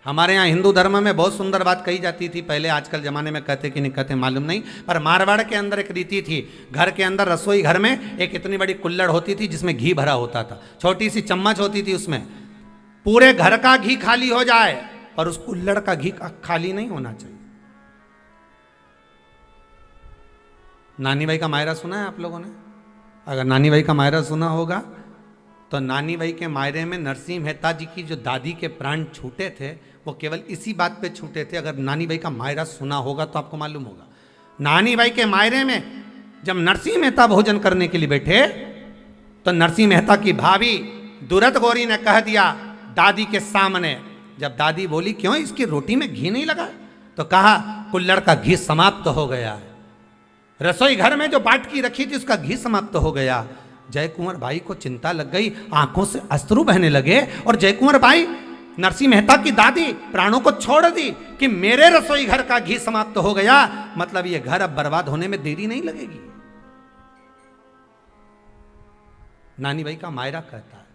हमारे यहाँ हिंदू धर्म में बहुत सुंदर बात कही जाती थी पहले, आजकल जमाने में कहते कि नहीं कहते मालूम नहीं, पर मारवाड़ के अंदर एक रीति थी। घर के अंदर रसोई घर में एक इतनी बड़ी कुल्हड़ होती थी जिसमें घी भरा होता था, छोटी सी चम्मच होती थी, उसमें पूरे घर का घी खाली हो जाए और उस कुल्हड़ का घी खाली नहीं होना चाहिए। नानी भाई का मायरा सुना है आप लोगों ने? अगर नानी भाई का मायरा सुना होगा तो नानी भाई के मायरे में नरसिंह मेहता जी की जो दादी के प्राण छूटे थे वो केवल इसी बात पे छूटे थे। अगर नानी भाई का मायरा सुना होगा तो आपको मालूम होगा, नानी भाई के मायरे में जब नरसिंह मेहता भोजन करने के लिए बैठे तो नरसिंह मेहता की भाभी दुरत गौरी ने कह दिया दादी के सामने, जब दादी बोली क्यों इसकी रोटी में घी नहीं लगा, तो कहा कुल्हड़ का घी समाप्त हो गया है, रसोई घर में जो बाटकी रखी थी उसका घी समाप्त हो गया। जय कुंवर भाई को चिंता लग गई, आंखों से अश्रु बहने लगे और जय कुंवर भाई नरसिंह मेहता की दादी प्राणों को छोड़ दी कि मेरे रसोई घर का घी समाप्त हो गया, मतलब ये घर अब बर्बाद होने में देरी नहीं लगेगी। नानी भाई का मायरा कहता है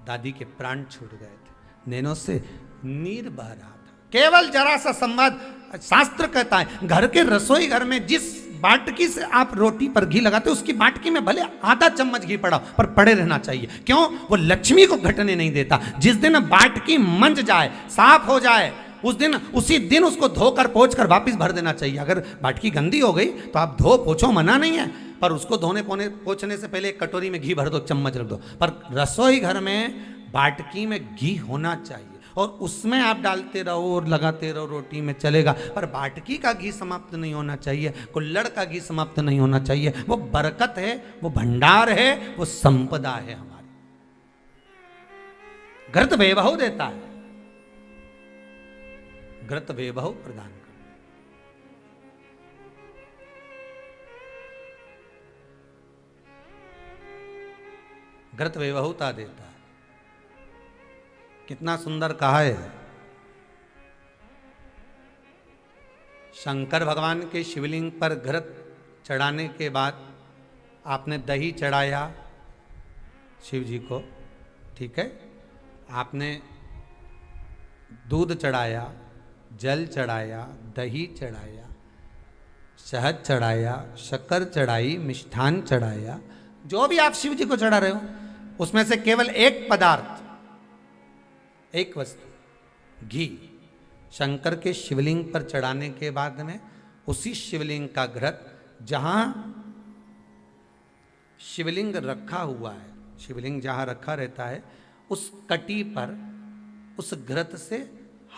दादी के प्राण छूट गए थे, नैनों से नीर बह रहा था, केवल जरा सा संवाद। शास्त्र कहता है घर के रसोई घर में जिस बाटकी से आप रोटी पर घी लगाते उसकी बाटकी में भले आधा चम्मच घी पड़ा पर पड़े रहना चाहिए। क्यों? वो लक्ष्मी को घटने नहीं देता। जिस दिन बाटकी मंज जाए, साफ हो जाए, उसी दिन उसको धोकर पोंछ कर वापस भर देना चाहिए। अगर बाटकी गंदी हो गई तो आप धो पोछो, मना नहीं है, पर उसको धोने पोंछने से पहले एक कटोरी में घी भर दो, चम्मच रख दो। पर रसोई घर में बाटकी में घी होना चाहिए और उसमें आप डालते रहो और लगाते रहो, रोटी में चलेगा, पर बाटकी का घी समाप्त नहीं होना चाहिए, कुल्हड़ का घी समाप्त नहीं होना चाहिए। वो बरकत है, वो भंडार है, वो संपदा है हमारी। घृत वैभव देता है, घृत वैभव प्रदान कर, घृत वैभवता देता है। कितना सुंदर कहा है। शंकर भगवान के शिवलिंग पर घृत चढ़ाने के बाद आपने दही चढ़ाया शिव जी को, ठीक है, आपने दूध चढ़ाया, जल चढ़ाया, दही चढ़ाया, शहद चढ़ाया, शक्कर चढ़ाई, मिष्ठान चढ़ाया, जो भी आप शिव जी को चढ़ा रहे हो उसमें से केवल एक पदार्थ, एक वस्तु, घी, शंकर के शिवलिंग पर चढ़ाने के बाद में उसी शिवलिंग का घृत, जहां शिवलिंग रखा हुआ है, शिवलिंग जहां रखा रहता है उस कटी पर उस घृत से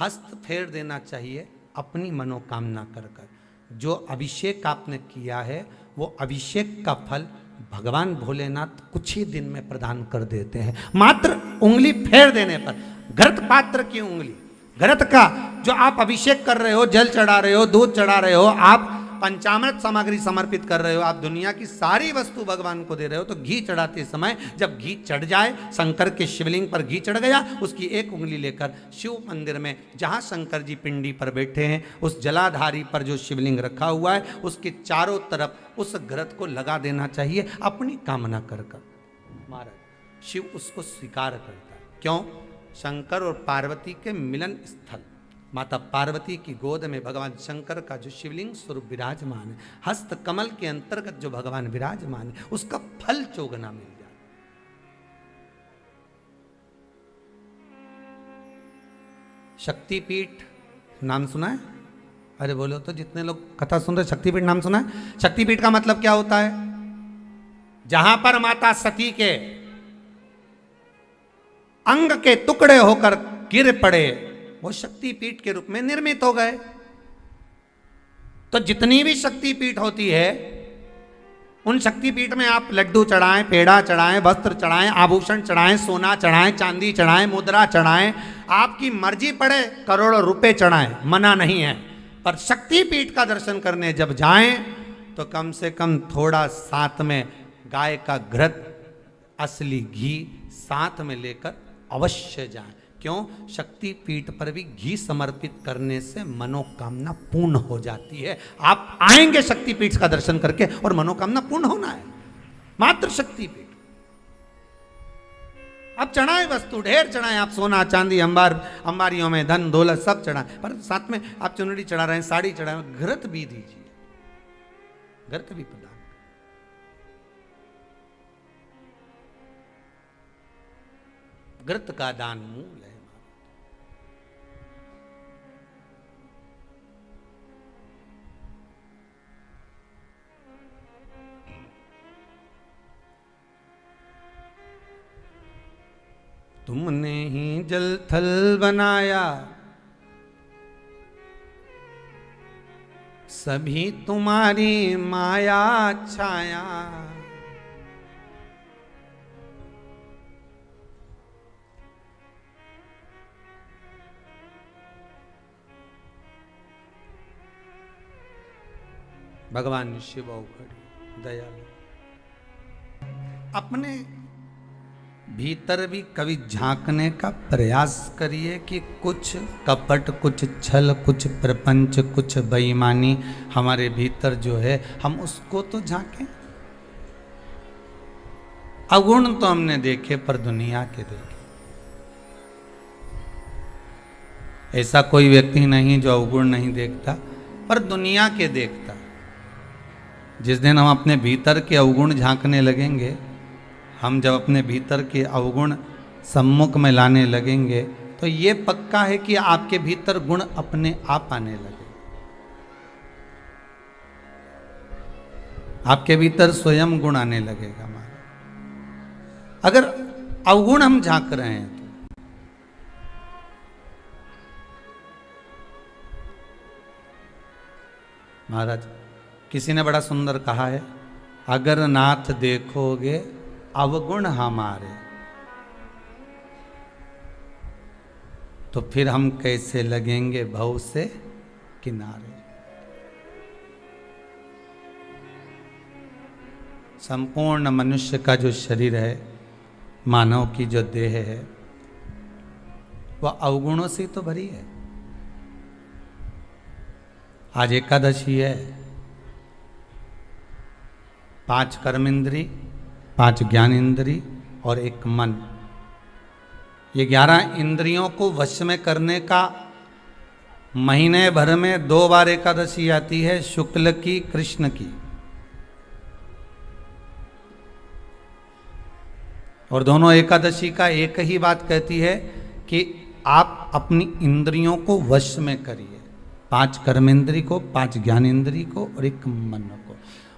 हस्त फेर देना चाहिए अपनी मनोकामना कर कर। जो अभिषेक आपने किया है वो अभिषेक का फल भगवान भोलेनाथ कुछ ही दिन में प्रदान कर देते हैं। मात्र उंगली फेर देने पर, घृत पात्र की उंगली, घृत का जो आप अभिषेक कर रहे हो, जल चढ़ा रहे हो, दूध चढ़ा रहे हो, आप पंचामृत सामग्री समर्पित कर रहे हो, आप दुनिया की सारी वस्तु भगवान को दे रहे हो, तो घी चढ़ाते समय जब घी चढ़ जाए, शंकर के शिवलिंग पर घी चढ़ गया, उसकी एक उंगली लेकर शिव मंदिर में जहां शंकर जी पिंडी पर बैठे हैं उस जलाधारी पर जो शिवलिंग रखा हुआ है उसके चारों तरफ उस घृत को लगा देना चाहिए अपनी कामना कर कर। महाराज शिव उसको स्वीकार करता है। क्यों? शंकर और पार्वती के मिलन स्थल, माता पार्वती की गोद में भगवान शंकर का जो शिवलिंग स्वरूप विराजमान है, हस्त कमल के अंतर्गत जो भगवान विराजमान है, उसका फल चोगना मिल जाए। शक्तिपीठ नाम सुना है? अरे बोलो तो, जितने लोग कथा सुन रहे, शक्तिपीठ नाम सुना है? शक्तिपीठ का मतलब क्या होता है? जहां पर माता सती के अंग के टुकड़े होकर गिर पड़े वो शक्तिपीठ के रूप में निर्मित हो गए। तो जितनी भी शक्तिपीठ होती है उन शक्तिपीठ में आप लड्डू चढ़ाएं, पेड़ा चढ़ाएं, वस्त्र चढ़ाएं, आभूषण चढ़ाएं, सोना चढ़ाएं, चांदी चढ़ाएं, मुद्रा चढ़ाएं, आपकी मर्जी पड़े करोड़ों रुपए चढ़ाएं, मना नहीं है। पर शक्तिपीठ का दर्शन करने जब जाएं तो कम से कम थोड़ा साथ में गाय का घृत, असली घी साथ में लेकर अवश्य जाएं। क्यों? शक्तिपीठ पर भी घी समर्पित करने से मनोकामना पूर्ण हो जाती है। आप आएंगे शक्तिपीठ का दर्शन करके और मनोकामना पूर्ण होना है। मात्र शक्तिपीठ। आप चढ़ाएं वस्तु, ढेर चढ़ाएं, आप सोना चांदी अंबारियों में धन दौलत सब चढ़ाएं, पर साथ में आप चुनरी चढ़ा रहे हैं, साड़ी चढ़ाएं, घृत भी दीजिए, घृत भी प्रदान। घृत का दान मूल है। तुमने ही जल थल बनाया, सभी तुम्हारी माया छाया। भगवान शिव औघड़ दयालु। अपने भीतर भी कभी झांकने का प्रयास करिए कि कुछ कपट, कुछ छल, कुछ प्रपंच, कुछ बेईमानी हमारे भीतर जो है, हम उसको तो झांकें। अवगुण तो हमने देखे, पर दुनिया के देखे। ऐसा कोई व्यक्ति नहीं जो अवगुण नहीं देखता, पर दुनिया के देखता। जिस दिन हम अपने भीतर के अवगुण झांकने लगेंगे, हम जब अपने भीतर के अवगुण सम्मुख में लाने लगेंगे, तो ये पक्का है कि आपके भीतर गुण अपने आप आने लगे। आपके भीतर स्वयं गुण आने लगेगा हमारा, अगर अवगुण हम झांक रहे हैं तो। महाराज, किसी ने बड़ा सुंदर कहा है, अगर नाथ देखोगे अवगुण हमारे, तो फिर हम कैसे लगेंगे भव से किनारे। संपूर्ण मनुष्य का जो शरीर है, मानव की जो देह है, वह अवगुणों से तो भरी है। आज एकादशी है, 5 कर्मेंद्री, 5 ज्ञान इंद्री और 1 मन, ये 11 इंद्रियों को वश में करने का महीने भर में 2 बार एकादशी आती है, शुक्ल की, कृष्ण की। और दोनों एकादशी का एक ही बात कहती है कि आप अपनी इंद्रियों को वश में करिए, 5 कर्मेंद्री को, 5 ज्ञानेंद्री को और 1 मन को।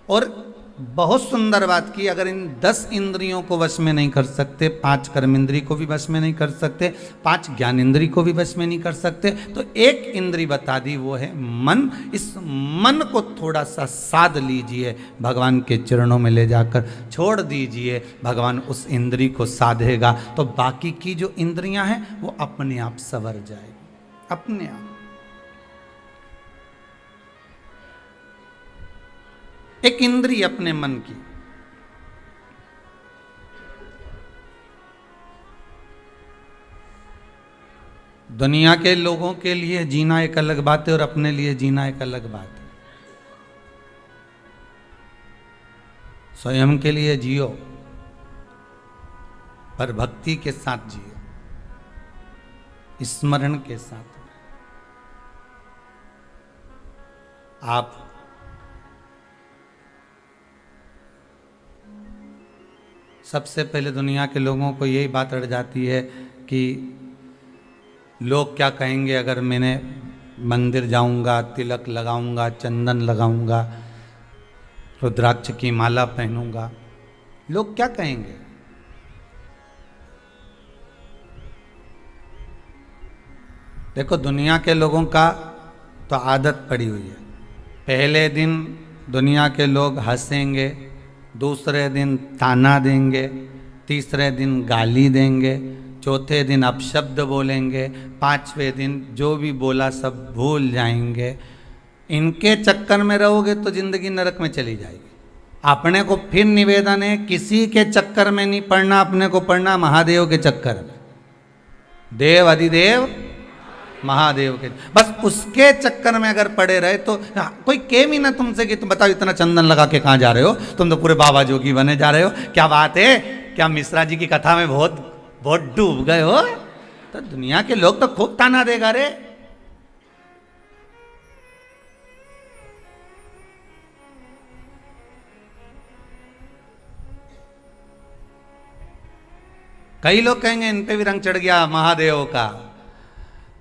और बहुत सुंदर बात की, अगर इन 10 इंद्रियों को वश में नहीं कर सकते, 5 कर्मेंद्री को भी वश में नहीं कर सकते, 5 ज्ञानेंद्री को भी वश में नहीं कर सकते, तो 1 इंद्री बता दी, वो है मन। इस मन को थोड़ा सा साध लीजिए, भगवान के चरणों में ले जाकर छोड़ दीजिए, भगवान उस इंद्री को साधेगा, तो बाकी की जो इंद्रियां हैं वो अपने आप संवर जाएगी, अपने आप। एक इंद्री अपने मन की, दुनिया के लोगों के लिए जीना एक अलग बात है और अपने लिए जीना एक अलग बात है। स्वयं के लिए जियो, पर भक्ति के साथ जियो, स्मरण के साथ। आप सबसे पहले दुनिया के लोगों को यही बात अड़ जाती है कि लोग क्या कहेंगे अगर मैंने मंदिर जाऊंगा, तिलक लगाऊंगा, चंदन लगाऊंगा, रुद्राक्ष की माला पहनूंगा, लोग क्या कहेंगे। देखो, दुनिया के लोगों का तो आदत पड़ी हुई है, पहले दिन दुनिया के लोग हंसेंगे, दूसरे दिन ताना देंगे, तीसरे दिन गाली देंगे, चौथे दिन अपशब्द बोलेंगे, 5वें दिन जो भी बोला सब भूल जाएंगे। इनके चक्कर में रहोगे तो जिंदगी नरक में चली जाएगी। अपने को फिर निवेदन है, किसी के चक्कर में नहीं पड़ना, अपने को पड़ना महादेव के चक्कर में। देव अधिदेव महादेव के, बस उसके चक्कर में अगर पड़े रहे तो कोई केम ही ना तुमसे कि तुम बताओ इतना चंदन लगा के कहाँ जा रहे हो, तुम तो पूरे बाबा जोगी बने जा रहे हो। क्या बात है, क्या मिश्रा जी की कथा में बहुत बहुत डूब गए हो। तो दुनिया के लोग तो खूब ताना देगा रे। कई लोग कहेंगे इन पे भी रंग चढ़ गया महादेव का,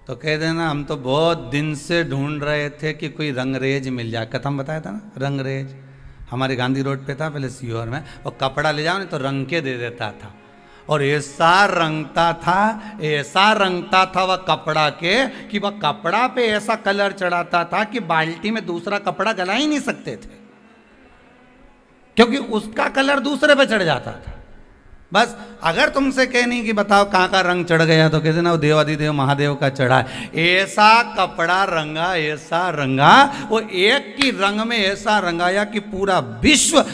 तो कह देना हम तो बहुत दिन से ढूंढ रहे थे कि कोई रंगरेज मिल जाए। कथा में बताया था ना, रंगरेज हमारे गांधी रोड पे था पहले सीहोर में, और कपड़ा ले जाओ नहीं तो रंग के दे देता था, और ऐसा रंगता था, ऐसा रंगता था वह कपड़ा के कि वह कपड़ा पे ऐसा कलर चढ़ाता था कि बाल्टी में दूसरा कपड़ा गला ही नहीं सकते थे, क्योंकि उसका कलर दूसरे पे चढ़ जाता था। बस अगर तुमसे कहनी कि बताओ कहाँ का रंग चढ़ गया, तो कहते ना वो देवाधिदेव महादेव का चढ़ा है। ऐसा कपड़ा रंगा, ऐसा रंगा, वो एक की रंग में ऐसा रंगाया कि पूरा विश्व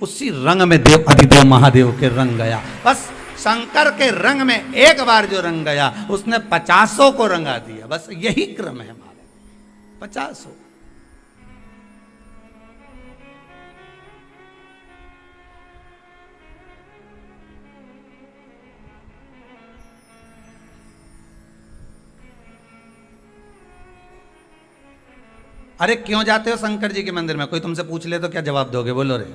उसी रंग में देव अधिदेव महादेव के रंग गया। बस शंकर के रंग में एक बार जो रंग गया उसने 50 को रंगा दिया। बस यही क्रम है हमारा, 50। अरे क्यों जाते हो शंकर जी के मंदिर में? कोई तुमसे पूछ ले तो क्या जवाब दोगे? बोलो रे,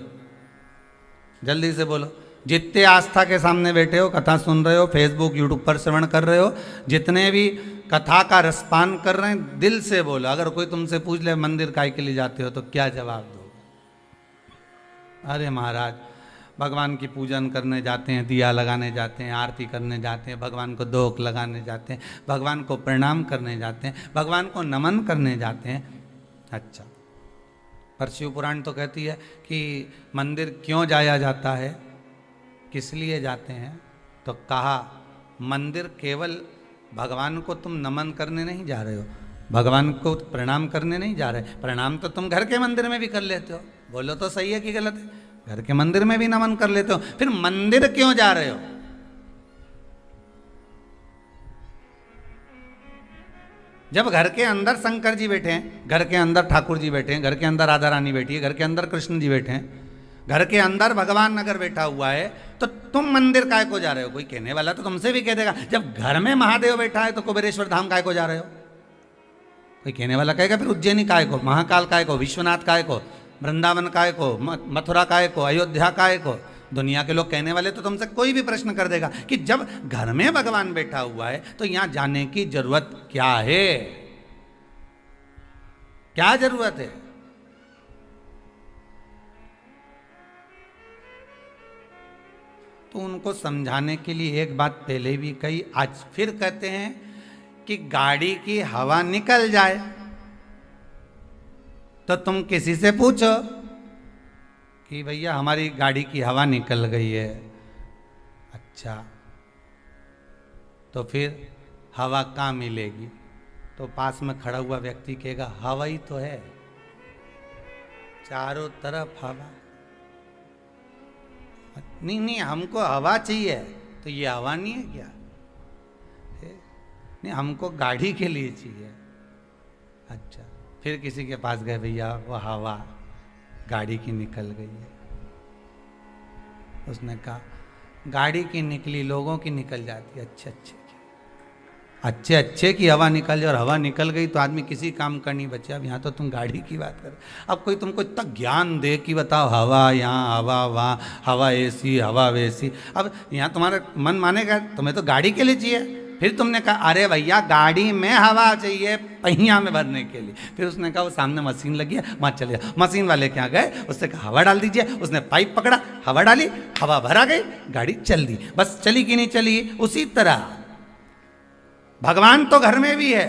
जल्दी से बोलो। जितने आस्था के सामने बैठे हो, कथा सुन रहे हो, फेसबुक यूट्यूब पर श्रवण कर रहे हो, जितने भी कथा का रसपान कर रहे हैं, दिल से बोलो। अगर कोई तुमसे पूछ ले मंदिर काय के लिए जाते हो, तो क्या जवाब दोगे? अरे महाराज भगवान की पूजन करने जाते हैं, दिया लगाने जाते हैं, आरती करने जाते हैं, भगवान को दोक लगाने जाते हैं, भगवान को प्रणाम करने जाते हैं, भगवान को नमन करने जाते हैं। अच्छा, पर शिव पुराण तो कहती है कि मंदिर क्यों जाया जाता है, किस लिए जाते हैं? तो कहा मंदिर केवल भगवान को तुम नमन करने नहीं जा रहे हो, भगवान को प्रणाम करने नहीं जा रहे। प्रणाम तो तुम घर के मंदिर में भी कर लेते हो। बोलो तो सही है कि गलत है? घर के मंदिर में भी नमन कर लेते हो। फिर मंदिर क्यों जा रहे हो? जब घर के अंदर शंकर जी बैठे हैं, घर के अंदर ठाकुर जी बैठे हैं, घर के अंदर राधा रानी बैठी है, घर के अंदर कृष्ण जी बैठे हैं, घर के अंदर भगवान अगर बैठा हुआ है, तो तुम मंदिर काय को जा रहे हो? कोई कहने वाला तो तुमसे भी कह देगा जब घर में महादेव बैठा है तो कुबेरेश्वर धाम काय को जा रहे हो? कोई कहने वाला कहेगा फिर उज्जैनी काय को, महाकाल काय को, विश्वनाथ काय को, वृंदावन काय को, मथुरा काय को, अयोध्या काय को। दुनिया के लोग कहने वाले तो तुमसे कोई भी प्रश्न कर देगा कि जब घर में भगवान बैठा हुआ है तो यहां जाने की जरूरत क्या है? क्या जरूरत है? तो उनको समझाने के लिए एक बात पहले भी कही, आज फिर कहते हैं कि गाड़ी की हवा निकल जाए तो तुम किसी से पूछो कि भैया हमारी गाड़ी की हवा निकल गई है। अच्छा, तो फिर हवा कहाँ मिलेगी? तो पास में खड़ा हुआ व्यक्ति कहेगा हवा ही तो है, चारों तरफ हवा। नहीं नहीं, हमको हवा चाहिए। तो ये हवा नहीं है क्या? नहीं, हमको गाड़ी के लिए चाहिए। अच्छा, फिर किसी के पास गए, भैया वो हवा गाड़ी की निकल गई है। उसने कहा गाड़ी की निकली, लोगों की निकल जाती है। अच्छे अच्छे की हवा निकल जाए और हवा निकल गई तो आदमी किसी काम का नहीं बचा। अब यहाँ तो तुम गाड़ी की बात कर। अब कोई तुमको इतना ज्ञान दे कि बताओ हवा यहाँ, हवा वहाँ, हवा ऐसी, हवा वैसी। अब यहाँ तुम्हारा मन मानेगा, तुम्हें तो गाड़ी के लिए चाहिए। फिर तुमने कहा अरे भैया गाड़ी में हवा चाहिए पहिया में भरने के लिए। फिर उसने कहा वो सामने मशीन लगी है, वहाँ चले जाओ। मशीन वाले के यहाँ गए, उससे कहा हवा डाल दीजिए। उसने पाइप पकड़ा, हवा डाली, हवा भरा गई, गाड़ी चल दी। बस चली कि नहीं चली? उसी तरह भगवान तो घर में भी है,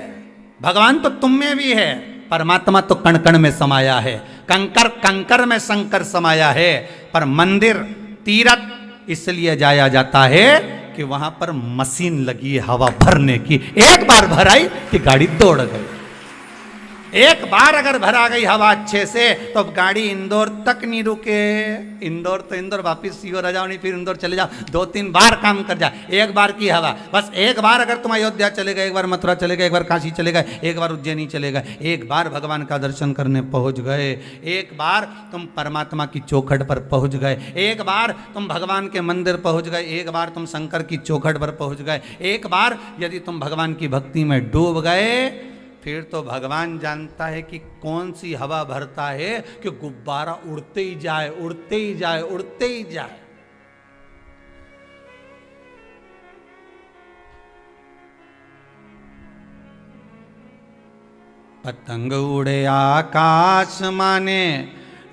भगवान तो तुम में भी है, परमात्मा तो कण कण में समाया है, कंकर कंकर में शंकर समाया है। पर मंदिर तीर्थ इसलिए जाया जाता है कि वहां पर मशीन लगी है हवा भरने की। एक बार भराई कि गाड़ी दौड़ गई। एक बार अगर भरा गई हवा अच्छे से तो गाड़ी इंदौर तक नहीं रुके। इंदौर तो इंदौर, वापिस सीहोर आ जाओ, नहीं फिर इंदौर चले जाओ, 2-3 बार काम कर जाए। एक बार की हवा, बस एक बार अगर तुम अयोध्या चले गए, एक बार मथुरा चले गए, एक बार काशी चले गए, एक बार उज्जैनी चले गए, एक बार भगवान का दर्शन करने पहुंच गए, एक बार तुम परमात्मा की चौखट पर पहुंच गए, एक बार तुम भगवान के मंदिर पहुंच गए, एक बार तुम शंकर की चौखट पर पहुंच गए, एक बार यदि तुम भगवान की भक्ति में डूब गए, फिर तो भगवान जानता है कि कौन सी हवा भरता है कि गुब्बारा उड़ते ही जाए, उड़ते ही जाए, उड़ते ही जाए। पतंग उड़े आकाश माने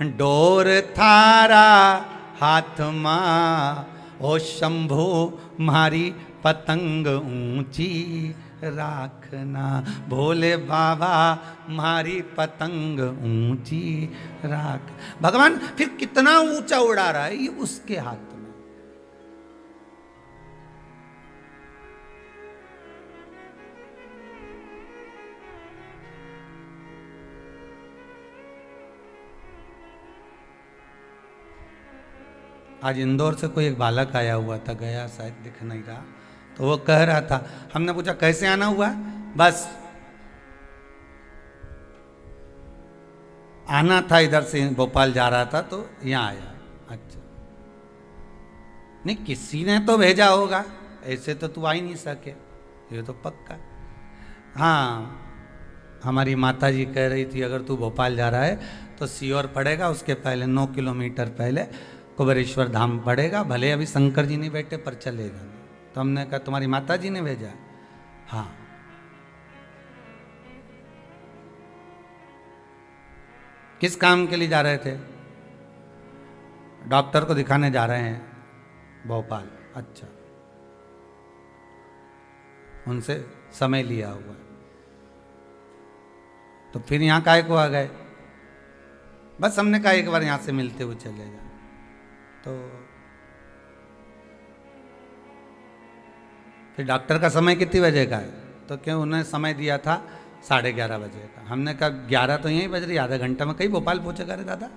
डोर थारा हाथ मां, ओ शंभो मारी पतंग ऊंची राखना, भोले बाबा मारी पतंग ऊंची राख। भगवान फिर कितना ऊंचा उड़ा रहा है, ये उसके हाथ में। आज इंदौर से कोई एक बालक आया हुआ था, गया शायद, दिख नहीं रहा, तो वो कह रहा था, हमने पूछा कैसे आना हुआ, बस आना था, इधर से भोपाल जा रहा था तो यहाँ आया। अच्छा, नहीं किसी ने तो भेजा होगा, ऐसे तो तू आ ही नहीं सके, ये तो पक्का। हाँ, हमारी माता जी कह रही थी अगर तू भोपाल जा रहा है तो सीहोर पड़ेगा, उसके पहले 9 किलोमीटर पहले कुबेरेश्वर धाम पड़ेगा, भले अभी शंकर जी नहीं बैठे पर चलेगा। तो हमने कहा तुम्हारी माता जी ने भेजा? हाँ। किस काम के लिए जा रहे थे? डॉक्टर को दिखाने जा रहे हैं भोपाल। अच्छा, उनसे समय लिया हुआ, तो फिर यहाँ काहे को आ गए? बस हमने कहा एक बार यहाँ से मिलते हुए चले जाए। तो फिर डॉक्टर का समय कितनी बजे का है? तो क्यों, उन्होंने समय दिया था 11:30 बजे का। हमने कहा 11 तो यहीं बज रही, आधा घंटा में कहीं भोपाल पहुंचेगा रे दादा,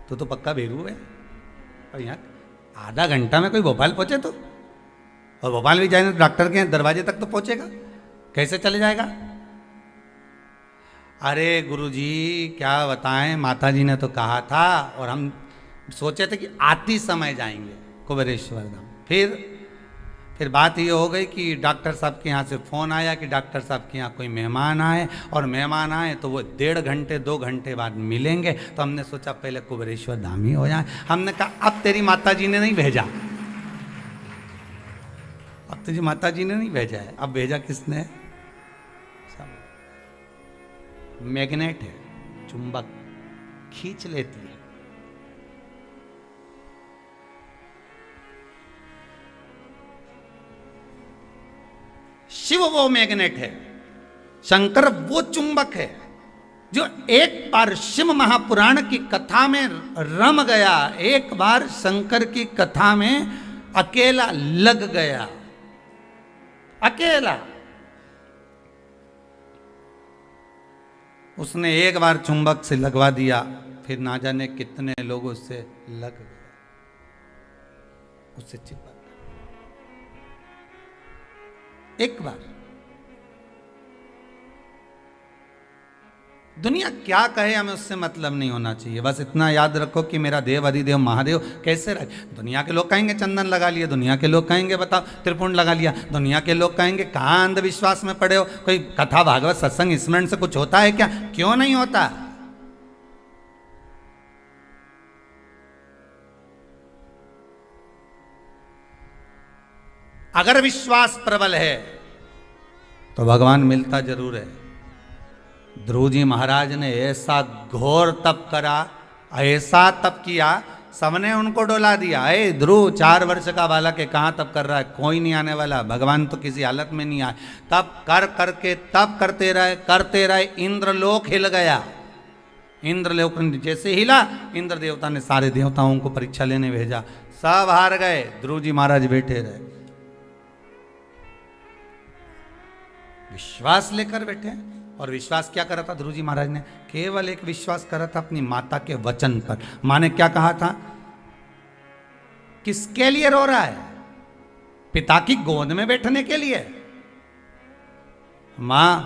तो पक्का बेरू है। और यहाँ आधा घंटा में कोई भोपाल पहुंचे तो, और भोपाल भी जाए तो डॉक्टर के दरवाजे तक तो पहुंचेगा, कैसे चले जाएगा? अरे गुरुजी क्या बताएं, माता जी ने तो कहा था, और हम सोचे थे कि आती समय जाएंगे कुबेरेश्वर धाम। फिर बात ये हो गई कि डॉक्टर साहब के यहाँ से फ़ोन आया कि डॉक्टर साहब के यहाँ कोई मेहमान आए, और मेहमान आए तो वो 1.5 घंटे 2 घंटे बाद मिलेंगे। तो हमने सोचा पहले कुबेरेश्वर धाम ही हो जाए। हमने कहा अब तेरी माता जी ने नहीं भेजा, अब तुझी माता जी ने नहीं भेजा है, अब भेजा किसने? मैग्नेट है, चुंबक खींच लेती है। शिव वो मैग्नेट है, शंकर वो चुंबक है जो एक बार शिव महापुराण की कथा में रम गया, एक बार शंकर की कथा में अकेला लग गया, अकेला। उसने एक बार चुंबक से लगवा दिया, फिर ना जाने कितने लोग उससे लग गए, उससे चिपक एक बार। दुनिया क्या कहे हमें उससे मतलब नहीं होना चाहिए, बस इतना याद रखो कि मेरा देव अधिदेव महादेव कैसे रहे। दुनिया के लोग कहेंगे चंदन लगा लिया, दुनिया के लोग कहेंगे बताओ त्रिपुंड लगा लिया, दुनिया के लोग कहेंगे कहाँ अंधविश्वास में पड़े हो, कोई कथा भागवत सत्संग स्मरण से कुछ होता है क्या? क्यों नहीं होता? अगर विश्वास प्रबल है तो भगवान मिलता जरूर है। ध्रुव जी महाराज ने ऐसा घोर तप करा, ऐसा तप किया, सबने उनको डोला दिया। अरे ध्रुव 4 वर्ष का बालक है, कहाँ तप कर रहा है, कोई नहीं आने वाला, भगवान तो किसी हालत में नहीं आए। तप कर करके तप करते रहे, इंद्रलोक हिल गया। इंद्रलोक जैसे हिला, इंद्र देवता ने सारे देवताओं को परीक्षा लेने भेजा, सब हार गए, ध्रुव जी महाराज बैठे रहे। विश्वास लेकर बैठे और विश्वास क्या करा था ध्रुव जी महाराज ने? केवल एक विश्वास करा था अपनी माता के वचन पर। माँ ने क्या कहा था? किसके लिए रो रहा है? पिता की गोद में बैठने के लिए। मां,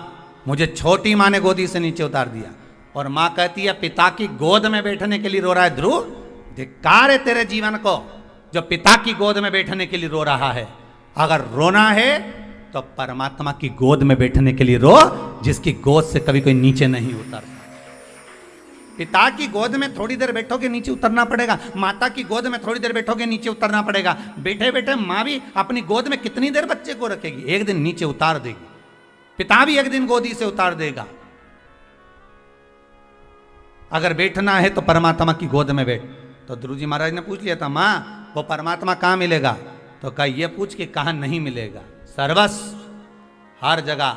मुझे छोटी मां ने गोदी से नीचे उतार दिया, और मां कहती है पिता की गोद में बैठने के लिए रो रहा है। ध्रुव, धिक्कार है तेरे जीवन को जो पिता की गोद में बैठने के लिए रो रहा है। अगर रोना है तो परमात्मा की गोद में बैठने के लिए रो, जिसकी गोद से कभी कोई नीचे नहीं उतरता। पिता की गोद में थोड़ी देर बैठोगे नीचे उतरना पड़ेगा, माता की गोद में थोड़ी देर बैठोगे नीचे उतरना पड़ेगा। बैठे बैठे माँ भी अपनी गोद में कितनी देर बच्चे को रखेगी? एक दिन नीचे उतार देगी। पिता भी एक दिन गोदी से उतार देगा। अगर बैठना है तो परमात्मा की गोद में बैठ। तो ध्रुव जी महाराज ने पूछ लिया था, माँ वो परमात्मा कहाँ मिलेगा? तो कहा ये पूछ के कहाँ नहीं मिलेगा। सर्वस्व, हर जगह,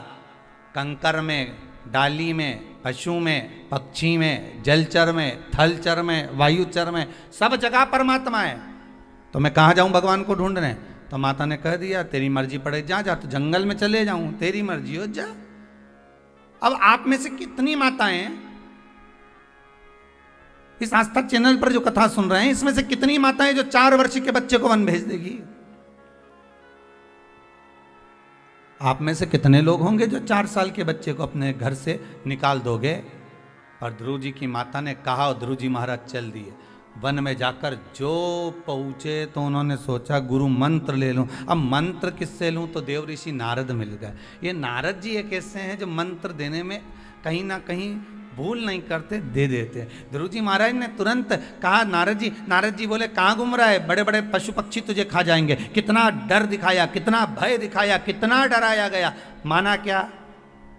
कंकर में, डाली में, पशु में, पक्षी में, जलचर में, थलचर में, वायुचर में, सब जगह परमात्मा है। तो मैं कहाँ जाऊं भगवान को ढूंढने? तो माता ने कह दिया तेरी मर्जी पड़े जा जा, तो जंगल में चले जाऊं, तेरी मर्जी हो जा। अब आप में से कितनी माताएं इस आस्था चैनल पर जो कथा सुन रहे हैं, इसमें से कितनी माताएं जो 4 वर्ष के बच्चे को वन भेज देगी? आप में से कितने लोग होंगे जो 4 साल के बच्चे को अपने घर से निकाल दोगे? और ध्रुव जी की माता ने कहा और ध्रुव जी महाराज चल दिए। वन में जाकर जो पहुंचे तो उन्होंने सोचा गुरु मंत्र ले लूं। अब मंत्र किससे लूं? तो देव ऋषि नारद मिल गए। ये नारद जी एक ऐसे हैं जो मंत्र देने में कहीं ना कहीं भूल नहीं करते, दे देते। ध्रुव जी महाराज ने तुरंत कहा नारद जी बोले कहाँ घूम रहा है? बड़े बड़े पशु पक्षी तुझे खा जाएंगे। कितना डर दिखाया, कितना भय दिखाया, कितना डराया गया। माना क्या?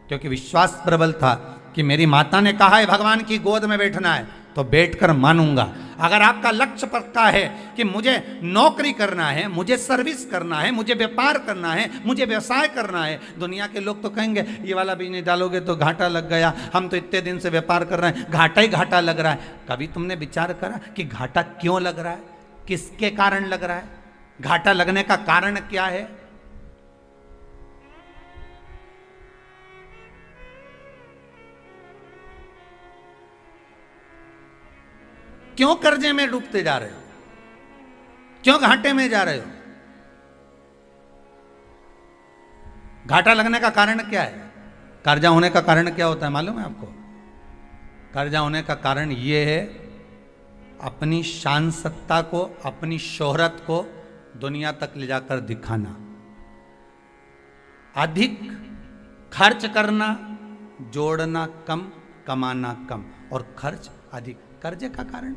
क्योंकि विश्वास प्रबल था कि मेरी माता ने कहा है भगवान की गोद में बैठना है तो बैठकर मानूंगा। अगर आपका लक्ष्य पक्का है कि मुझे नौकरी करना है, मुझे सर्विस करना है, मुझे व्यापार करना है, मुझे व्यवसाय करना है, दुनिया के लोग तो कहेंगे ये वाला बिजनेस डालोगे तो घाटा लग गया, हम तो इतने दिन से व्यापार कर रहे हैं, घाटा ही घाटा लग रहा है। कभी तुमने विचार करा कि घाटा क्यों लग रहा है? किसके कारण लग रहा है? घाटा लगने का कारण क्या है? क्यों कर्जे में डूबते जा रहे हो? क्यों घाटे में जा रहे हो? घाटा लगने का कारण क्या है? कर्जा होने का कारण क्या होता है मालूम है आपको? कर्जा होने का कारण यह है अपनी शान सत्ता को, अपनी शोहरत को दुनिया तक ले जाकर दिखाना, अधिक खर्च करना, जोड़ना कम, कमाना कम, और खर्च अधिक कर्जे का कारण।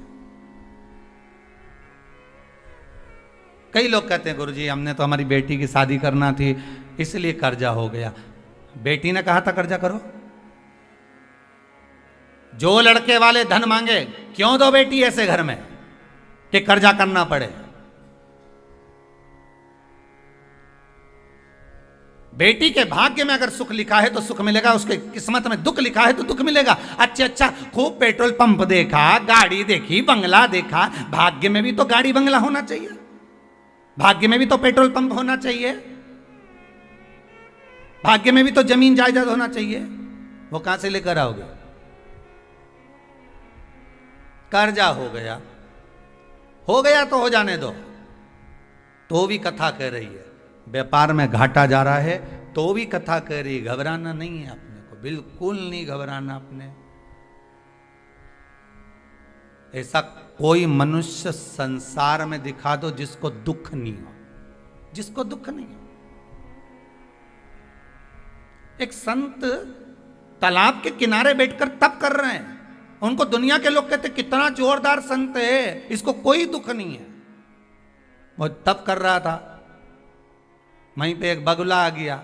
कई लोग कहते हैं गुरुजी हमने तो हमारी बेटी की शादी करना थी इसलिए कर्जा हो गया। बेटी ने कहा था कर्जा करो? जो लड़के वाले धन मांगे, क्यों दो बेटी ऐसे घर में कि कर्जा करना पड़े? बेटी के भाग्य में अगर सुख लिखा है तो सुख मिलेगा, उसके किस्मत में दुख लिखा है तो दुख मिलेगा। अच्छा खूब पेट्रोल पंप देखा, गाड़ी देखी, बंगला देखा, भाग्य में भी तो गाड़ी बंगला होना चाहिए, भाग्य में भी तो पेट्रोल पंप होना चाहिए, भाग्य में भी तो जमीन जायदाद होना चाहिए। वो कहां से लेकर आओगे? कर्जा हो गया तो हो जाने दो, तो भी कथा कह रही है। व्यापार में घाटा जा रहा है तो भी कथा कह रही है। घबराना नहीं है अपने को, बिल्कुल नहीं घबराना अपने। ऐसा कोई मनुष्य संसार में दिखा दो जिसको दुख नहीं हो, जिसको दुख नहीं हो। एक संत तालाब के किनारे बैठकर तप कर रहे हैं, उनको दुनिया के लोग कहते कितना जोरदार संत है, इसको कोई दुख नहीं है। वो तप कर रहा था, वहीं पे एक बगुला आ गया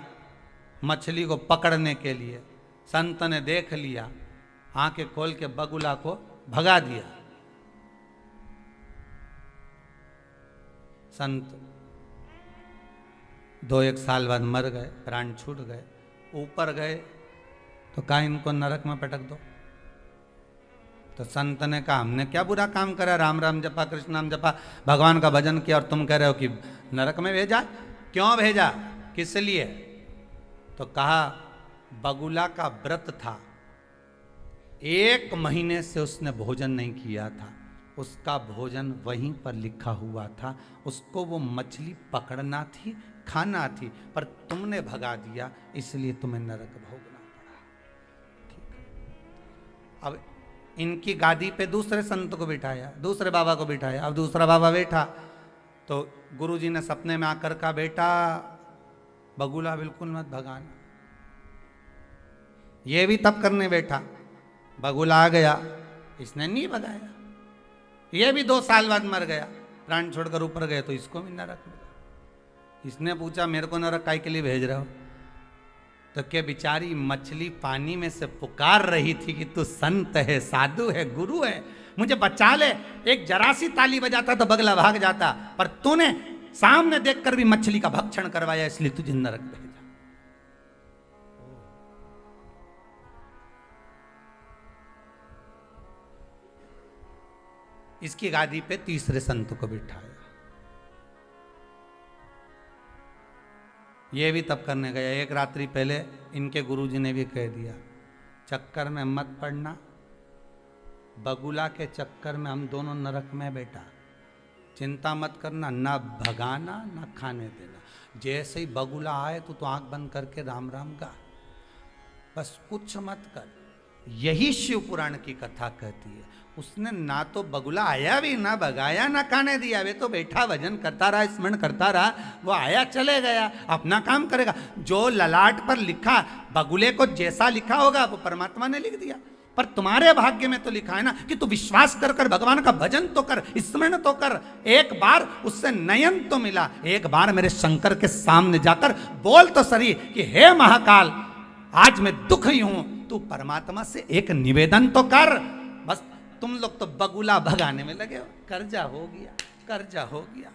मछली को पकड़ने के लिए। संत ने देख लिया, आंखें खोल के बगुला को भगा दिया। संत 2-1 साल बाद मर गए, प्राण छूट गए। ऊपर गए तो कहा इनको नरक में पटक दो। तो संत ने कहा हमने क्या बुरा काम करा, राम राम जपा, कृष्ण नाम जपा, भगवान का भजन किया, और तुम कह रहे हो कि नरक में भेजा? क्यों भेजा, किस लिए? तो कहा बगुला का व्रत था, 1 महीने से उसने भोजन नहीं किया था, उसका भोजन वहीं पर लिखा हुआ था, उसको वो मछली पकड़ना थी, खाना थी, पर तुमने भगा दिया, इसलिए तुम्हें नरक भोगना पड़ा। ठीक है। अब इनकी गादी पे दूसरे संत को बिठाया, दूसरे बाबा को बिठाया। अब दूसरा बाबा बैठा तो गुरुजी ने सपने में आकर कहा, बेटा बगुला बिल्कुल मत भगाना। ये भी तप करने बैठा, बगुला आ गया, इसने नहीं भगाया। ये भी 2 साल बाद मर गया, प्राण छोड़कर ऊपर गए, तो इसको भी नरक मिला। इसने पूछा, मेरे को नरक काय के लिए भेज रहे हो? तो क्या बेचारी मछली पानी में से पुकार रही थी कि तू संत है, साधु है, गुरु है, मुझे बचा ले। एक जरा सी ताली बजाता तो बगला भाग जाता, पर तूने सामने देखकर भी मछली का भक्षण करवाया, इसलिए तुझे नरक भेजा। इसकी गादी पे तीसरे संत को बिठाया। ये भी तब करने गया। एक रात्रि पहले इनके गुरुजी ने भी कह दिया, चक्कर में मत पड़ना, बगुला के चक्कर में हम दोनों नरक में बेटा, चिंता मत करना, ना भगाना ना खाने देना। जैसे ही बगुला आए तो आंख बंद करके राम राम गा, बस कुछ मत कर। यही शिव पुराण की कथा कहती है। उसने ना तो बगुला आया भी, ना भगाया, ना खाने दिया, वे तो बैठा भजन करता रहा, स्मरण करता रहा। वो आया चले गया, अपना काम करेगा। जो ललाट पर लिखा, बगुले को जैसा लिखा होगा वो परमात्मा ने लिख दिया। पर तुम्हारे भाग्य में तो लिखा है ना कि तू विश्वास कर कर भगवान का भजन तो कर, स्मरण तो कर। एक बार उससे नयन तो मिला, एक बार मेरे शंकर के सामने जाकर बोल तो सही कि हे महाकाल, आज मैं दुखी हूं, तू परमात्मा से एक निवेदन तो कर। बस तुम लोग तो बगुला भगाने में लगे हो। कर्जा हो गया, कर्जा हो गया,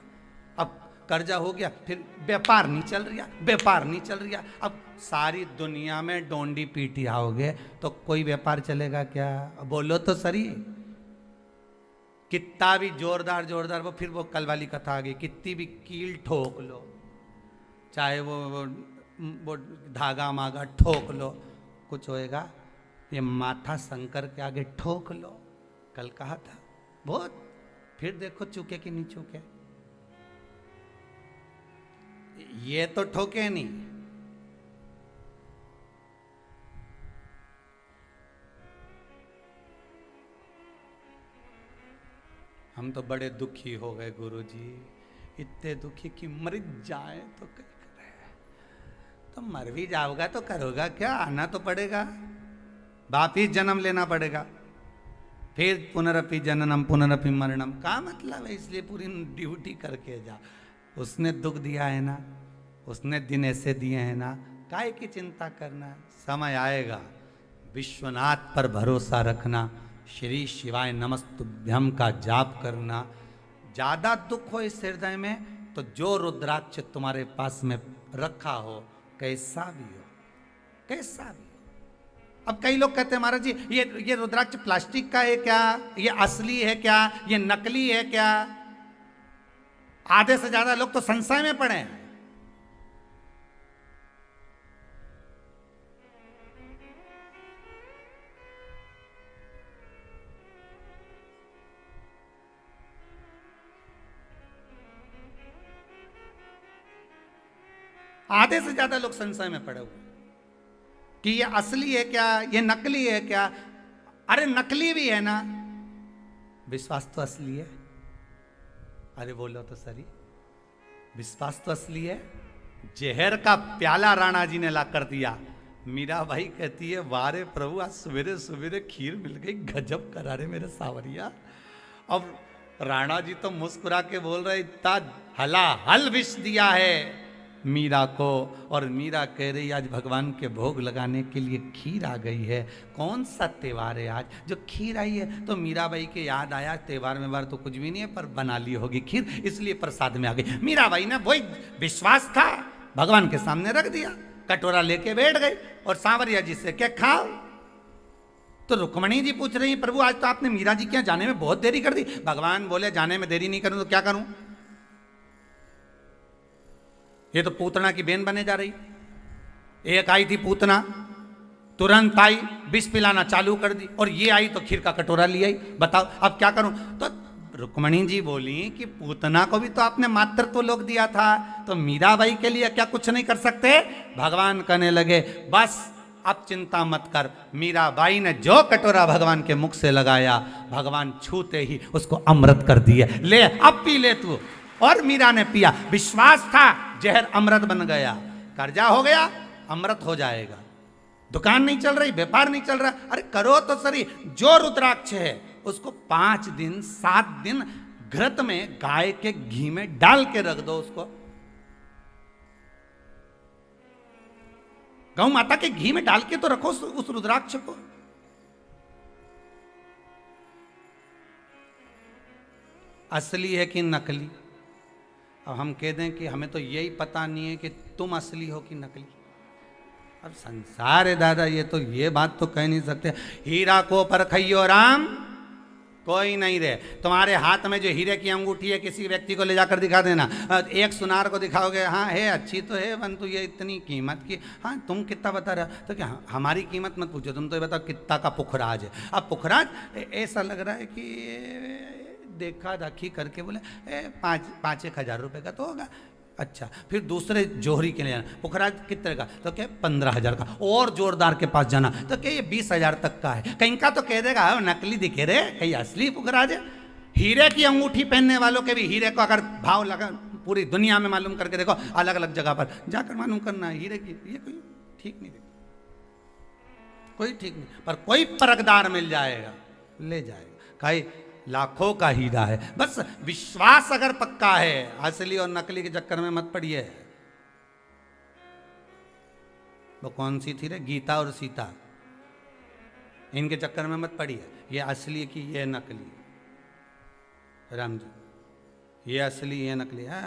अब कर्जा हो गया, फिर व्यापार नहीं चल रहा, व्यापार नहीं चल रहा। अब सारी दुनिया में डोंडी पीटी आओगे तो कोई व्यापार चलेगा क्या? बोलो तो सही। कितना भी जोरदार जोरदार वो, फिर वो कल वाली कथा आ गई, कितनी भी कील ठोक लो, चाहे वो धागा मागा ठोक लो, कुछ होएगा? ये माथा शंकर के आगे ठोक लो। कल कहा था बहुत, फिर देखो चूके कि नहीं चूके। ये तो ठोके नहीं, हम तो बड़े दुखी हो गए गुरुजी, इतने दुखी कि मर जाए तो क्या करे। तो मर भी जाओगा तो करोगा क्या? आना तो पड़ेगा, वापिस जन्म लेना पड़ेगा, फिर पुनरपि जननम पुनरपि मरणम। का मतलब है? इसलिए पूरी ड्यूटी करके जा। उसने दुख दिया है ना, उसने दिन ऐसे दिए हैं ना, काय की चिंता करना? समय आएगा। विश्वनाथ पर भरोसा रखना, श्री शिवाय नमस्तुभ्यम का जाप करना। ज़्यादा दुख हो इस हृदय में तो जो रुद्राक्ष तुम्हारे पास में रखा हो, कैसा भी हो, कैसा भी हो। अब कई लोग कहते हैं महाराज जी ये रुद्राक्ष प्लास्टिक का है क्या, ये असली है क्या, ये नकली है क्या? आधे से ज्यादा लोग तो संशय में पड़े हैं। आधे से ज्यादा लोग संशय में पड़े हुए कि ये असली है क्या, ये नकली है क्या? अरे नकली भी है ना, विश्वास तो असली है। अरे बोलो तो सही, विश्वास तो असली है। जहर का प्याला राणा जी ने ला कर दिया। मीरा भाई कहती है, वारे प्रभु आज सवेरे सवेरे खीर मिल गई, गजब करा रे मेरे सावरिया। अब राणा जी तो मुस्कुरा के बोल रहे, इतना हलाहल विष दिया है मीरा को। और मीरा कह रही, आज भगवान के भोग लगाने के लिए खीर आ गई है। कौन सा त्योहार है आज जो खीर आई है? तो मीराबाई के याद आया, त्योहार में बार तो कुछ भी नहीं है, पर बना ली होगी खीर, इसलिए प्रसाद में आ गई। मीराबाई ने वही विश्वास था, भगवान के सामने रख दिया, कटोरा लेके बैठ गई और सांवरिया जी से क्या खाओ। तो रुक्मणी जी पूछ रही, प्रभु आज तो आपने मीरा जी के यहाँ जाने में बहुत देरी कर दी। भगवान बोले, जाने में देरी नहीं करूं तो क्या करूं? ये तो पूतना की बेन बने जा रही। एक आई थी पूतना, तुरंत आई, विष पिलाना चालू कर दी, और ये आई तो खीर का कटोरा ले आई। बताओ अब क्या करूं? तो रुक्मणी जी बोली कि पूतना को भी तो आपने मातृत्व लोक दिया था, तो मीराबाई के लिए क्या कुछ नहीं कर सकते? भगवान कहने लगे बस अब चिंता मत कर। मीराबाई ने जो कटोरा भगवान के मुख से लगाया, भगवान छूते ही उसको अमृत कर दिए। ले अब पी ले तू। और मीरा ने पिया। विश्वास था जहर अमृत बन गया, कर्जा हो गया अमृत हो जाएगा। दुकान नहीं चल रही, व्यापार नहीं चल रहा, अरे करो तो सही। जो रुद्राक्ष है उसको 5 दिन 7 दिन घृत में गाय के घी में डाल के रख दो। उसको गौ माता के घी में डाल के तो रखो उस रुद्राक्ष को। असली है कि नकली? अब हम कह दें कि हमें तो यही पता नहीं है कि तुम असली हो कि नकली। अब संसार है दादा, ये बात तो कह नहीं सकते। हीरा को परखइयो राम कोई नहीं रहे। तुम्हारे हाथ में जो हीरे की अंगूठी है किसी व्यक्ति को ले जाकर दिखा देना। एक सुनार को दिखाओगे, हाँ है अच्छी तो है परंतु ये इतनी कीमत की, हाँ तुम कितना बता रहे हो? तो क्या हमारी कीमत मत पूछो, तुम तो ये बताओ कितना का पुखराज है। अब पुखराज ऐसा लग रहा है कि देखा दाखी करके बोले 5-1 हज़ार रुपये का तो होगा। अच्छा, फिर दूसरे जोहरी के लिए जाना, पुखराज कितने का? तो क्या 15,000 का। और जोरदार के पास जाना तो क्या ये 20,000 तक का है। कहीं का तो कह देगा नकली दिखे रे, कहीं असली पुखराज है। हीरे की अंगूठी पहनने वालों के भी हीरे को अगर भाव लगा पूरी दुनिया में मालूम करके देखो, अलग अलग जगह पर जाकर मालूम करना है हीरे की, ये कोई ठीक नहीं, कोई ठीक नहीं। पर कोई परखदार मिल जाएगा, ले जाएगा। कहीं लाखों का हीरा है, बस विश्वास अगर पक्का है। असली और नकली के चक्कर में मत पड़िए। वो कौन सी थी रे, गीता और सीता, इनके चक्कर में मत पड़िए। ये असली की ये नकली, राम जी ये असली ये नकली है।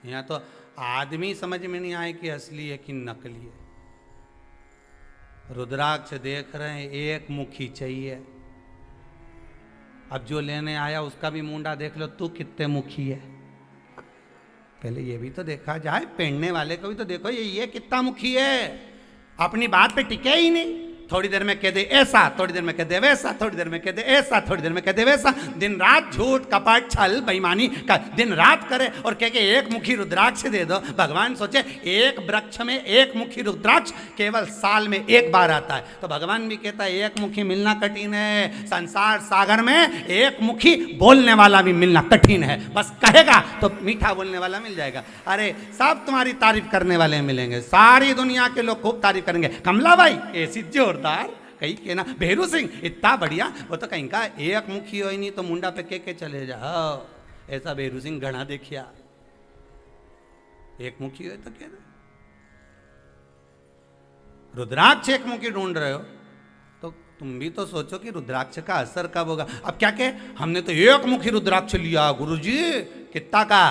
यहाँ तो आदमी समझ में नहीं आए कि असली है कि नकली है। रुद्राक्ष देख रहे हैं, एक मुखी चाहिए। अब जो लेने आया उसका भी मुंडा देख लो, तू कितने मुखी है। पहले ये भी तो देखा जाए, पहनने वाले को भी तो देखो ये कितना मुखी है। अपनी बात पे टिके ही नहीं। थोड़ी देर में कह दे ऐसा, थोड़ी देर में कह दे वैसा, थोड़ी देर में कह दे ऐसा, थोड़ी देर में कह दे वैसा। दिन रात झूठ कपट छल बेईमानी का दिन रात करे और कह के एक मुखी रुद्राक्ष दे दो। भगवान सोचे एक वृक्ष में एक मुखी रुद्राक्ष केवल साल में एक बार आता है, तो भगवान भी कहता है एक मुखी मिलना कठिन है। संसार सागर में एक मुखी बोलने वाला भी मिलना कठिन है। बस कहेगा तो मीठा बोलने वाला मिल जाएगा। अरे सब तुम्हारी तारीफ करने वाले मिलेंगे, सारी दुनिया के लोग खूब तारीफ करेंगे। कमला भाई ऐसी जोरदार, कहीं के ना भेरू सिंह इतना बढ़िया, वो तो कहीं का एक मुखी हो ही नहीं तो मुंडा पे के चले जाओ। ऐसा भेरू सिंह घना देखिया, एक मुखी हो तो क्या। रुद्राक्ष एक मुखी ढूंढ रहे हो तो तुम भी तो सोचो कि रुद्राक्ष का असर कब होगा। अब क्या कहे, हमने तो एक मुखी रुद्राक्ष लिया गुरुजी, कितना का,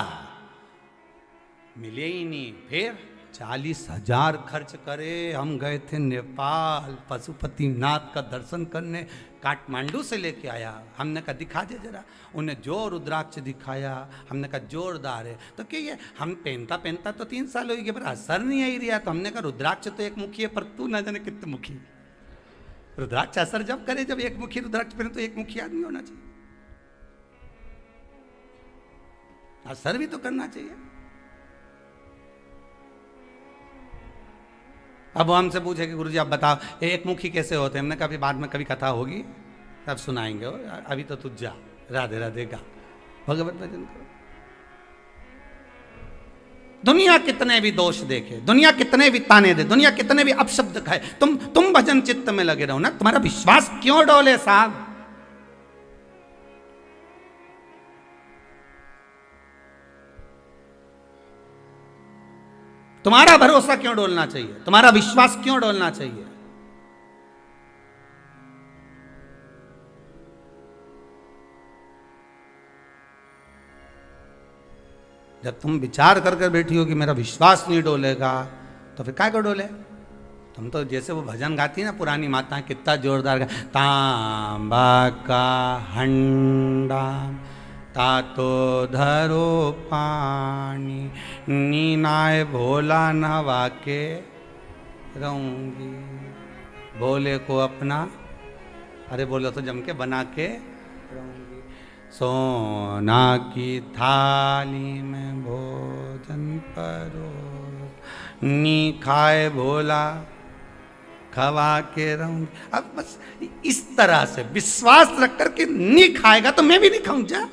मिले ही नहीं। फिर 40,000 खर्च करे। हम गए थे नेपाल, पशुपतिनाथ का दर्शन करने, काठमांडू से लेके आया। हमने कहा दिखा दे जरा, उन्हें जो रुद्राक्ष दिखाया, हमने कहा जोरदार है। तो क्या ये हम पहनता तो 3 साल हो गए पर असर नहीं आई रहा। तो हमने कहा रुद्राक्ष तो एक मुखी है पर तू ना जाने कितने मुखी। रुद्राक्ष असर जब करे, जब एक मुखी रुद्राक्ष पहने तो एक मुखी आदमी होना चाहिए, असर भी तो करना चाहिए। अब वो हमसे पूछे कि गुरुजी आप बताओ एक मुखी कैसे होते हैं। हमने कहा बाद में कभी कथा होगी तब सुनाएंगे, अभी तो तू जा, राधे राधे गा, भगवत भजन करो। दुनिया कितने भी दोष देखे, दुनिया कितने भी ताने दे, दुनिया कितने भी अपशब्द खाए, तुम भजन चित्त में लगे रहो ना। तुम्हारा विश्वास क्यों डोले साहब। तुम्हारा भरोसा क्यों डोलना चाहिए, तुम्हारा विश्वास क्यों डोलना चाहिए। जब तुम विचार कर बैठी हो कि मेरा विश्वास नहीं डोलेगा तो फिर क्या को डोले। तुम तो जैसे वो भजन गाती है ना पुरानी माताएं, कितना जोरदार गा, तांबा का हंडा तातो धरो पानी, नीनाए भोला नवा के रहूंगी। भोले को अपना, अरे बोलो तो जम के बना के रहूंगी। सोना की थाली में भोजन परोस, नी खाए भोला खवा के रहूंगी। अब बस इस तरह से विश्वास रख करके नहीं खाएगा तो मैं भी नहीं खाऊं जा।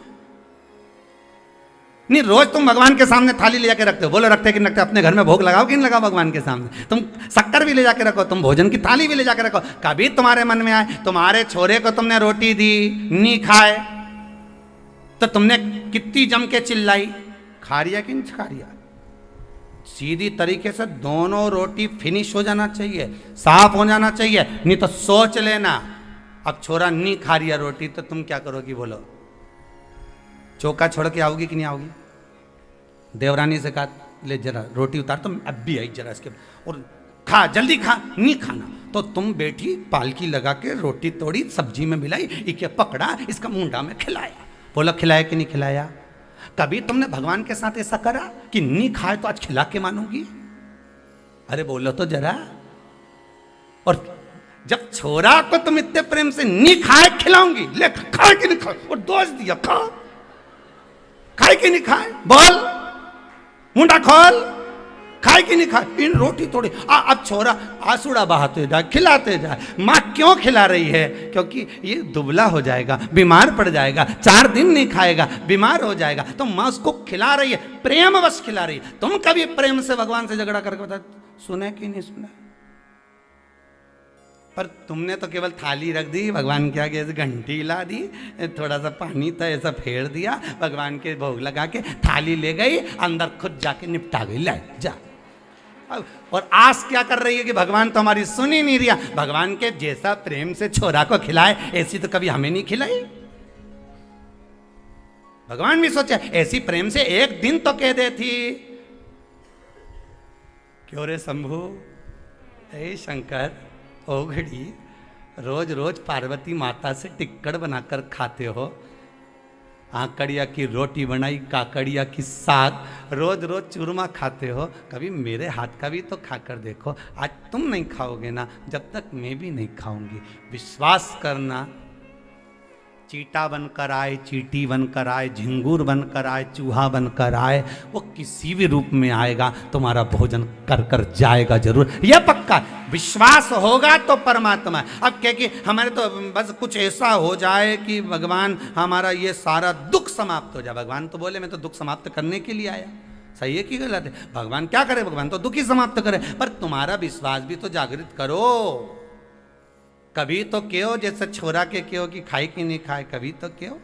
नहीं, रोज तुम भगवान के सामने थाली ले जाके रखते हो, बोलो रखते कि नहीं रखते? अपने घर में भोग लगाओ कि नहीं लगाओ भगवान के सामने? तुम शक्कर भी ले जाके रखो, तुम भोजन की थाली भी ले जाके रखो। कभी तुम्हारे मन में आए, तुम्हारे छोरे को तुमने रोटी दी, नहीं खाए, तो तुमने कितनी जम के चिल्लाई, खा रिया कि नहीं खा रिया? सीधी तरीके से दोनों रोटी फिनिश हो जाना चाहिए, साफ हो जाना चाहिए। नहीं तो सोच लेना, अब छोरा नहीं खा रिया रोटी तो तुम क्या करोगी? बोलो, चौका छोड़ के आओगी कि नहीं आओगी? देवरानी से कहा ले जरा रोटी उतार, तो अब भी आई जरा इसके, और खा जल्दी खा, नहीं खाना तो तुम बैठी पालकी लगा के रोटी तोड़ी, सब्जी में मिलाई, इके पकड़ा, इसका मुंडा में खिलाया। बोला खिलाया कि नहीं खिलाया? कभी तुमने भगवान के साथ ऐसा करा कि नहीं खाए तो आज खिला के मानूंगी? अरे बोलो तो जरा। और जब छोरा को तुम इतने प्रेम से नहीं खाए खिलाऊंगी, ले खाए कि नहीं खाए, और दोष दिया, खा खाए कि नहीं खाए, बोल मुंडा खोल, खाए कि नहीं खाए? इन रोटी थोड़ी। अब छोरा आंसुड़ा बहाते जाए, खिलाते जाए। माँ क्यों खिला रही है? क्योंकि ये दुबला हो जाएगा, बीमार पड़ जाएगा, 4 दिन नहीं खाएगा, बीमार हो जाएगा, तो माँ उसको खिला रही है, प्रेमवश खिला रही है। तुम कभी प्रेम से भगवान से झगड़ा करके बता, सुने कि नहीं सुना? पर तुमने तो केवल थाली रख दी, भगवान के आगे घंटी हिला दी, थोड़ा सा पानी था ऐसा फेर दिया, भगवान के भोग लगा के थाली ले गई, अंदर खुद जाके निपटा गई, ले जा। और आस क्या कर रही है कि भगवान तो हमारी सुन ही नहीं रिया। भगवान के जैसा प्रेम से छोरा को खिलाए, ऐसी तो कभी हमें नहीं खिलाई। भगवान भी सोचे ऐसी प्रेम से एक दिन तो कह दे थी। क्यों रे शंभू, हे शंकर, ओ घड़ी, रोज रोज पार्वती माता से टिक्कड़ बनाकर खाते हो। आकड़िया की रोटी बनाई, काकड़िया की साग, रोज रोज चूरमा खाते हो, कभी मेरे हाथ का भी तो खाकर देखो। आज तुम नहीं खाओगे ना, जब तक मैं भी नहीं खाऊंगी। विश्वास करना, चीटा बनकर आए, चीटी बनकर आए, झिंगूर बनकर आए, चूहा बनकर आए, वो किसी भी रूप में आएगा, तुम्हारा भोजन कर कर जाएगा जरूर, यह पक्का। विश्वास होगा तो परमात्मा। अब क्या कि हमारे तो बस कुछ ऐसा हो जाए कि भगवान हमारा ये सारा दुख समाप्त हो जाए। भगवान तो बोले मैं तो दुख समाप्त करने के लिए आया। सही है कि गलत है? भगवान क्या करे? भगवान तो दुख ही समाप्त करे। पर तुम्हारा विश्वास भी तो जागृत करो। कभी तो क्यों, जैसे छोरा के क्यों कि खाए कि नहीं खाए, कभी तो क्यों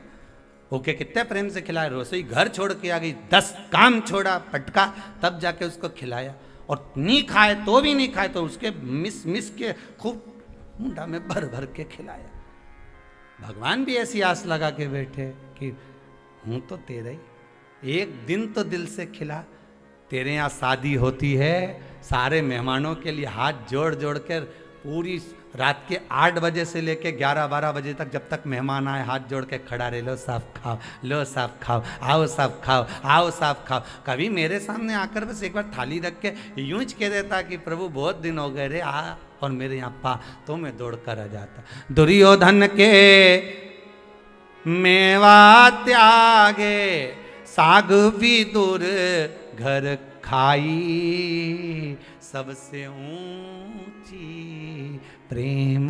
ओके कितने प्रेम से खिलाए। रसोई घर छोड़ के आ गई, 10 काम छोड़ा, पटका, तब जाके उसको खिलाया। और नहीं खाए तो भी नहीं खाए तो उसके मिस मिस के खूब मुंडा में भर भर के खिलाया। भगवान भी ऐसी आस लगा के बैठे कि हूं तो तेरा ही, एक दिन तो दिल से खिला। तेरे यहाँ शादी होती है, सारे मेहमानों के लिए हाथ जोड़ जोड़ कर पूरी रात के 8 बजे से लेके 11-12 बजे तक, जब तक मेहमान आए हाथ जोड़ के खड़ा रहे, लो साफ खाओ, लो साफ खाओ, आओ साफ खाओ, आओ साफ खाओ। कभी मेरे सामने आकर बस एक बार थाली रख के यूं ही कह देता कि प्रभु बहुत दिन हो गए रे, आ और मेरे यहाँ पा, तो मैं दौड़ कर आ जाता। दुर्योधन के मेवा त्यागे, साग विदुर घर खाई, सबसे ऊंची प्रेम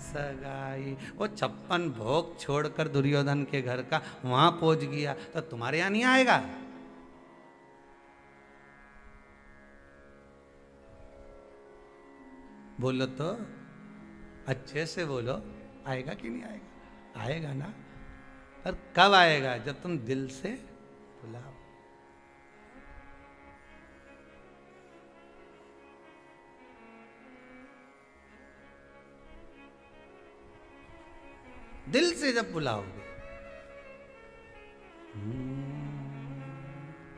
सगाई। वो 56 भोग छोड़कर दुर्योधन के घर का वहां पहुंच गया, तो तुम्हारे यहां नहीं आएगा? बोलो तो, अच्छे से बोलो, आएगा कि नहीं आएगा? आएगा ना। पर कब आएगा? जब तुम दिल से बुलाओ। दिल से जब बुलाओगे।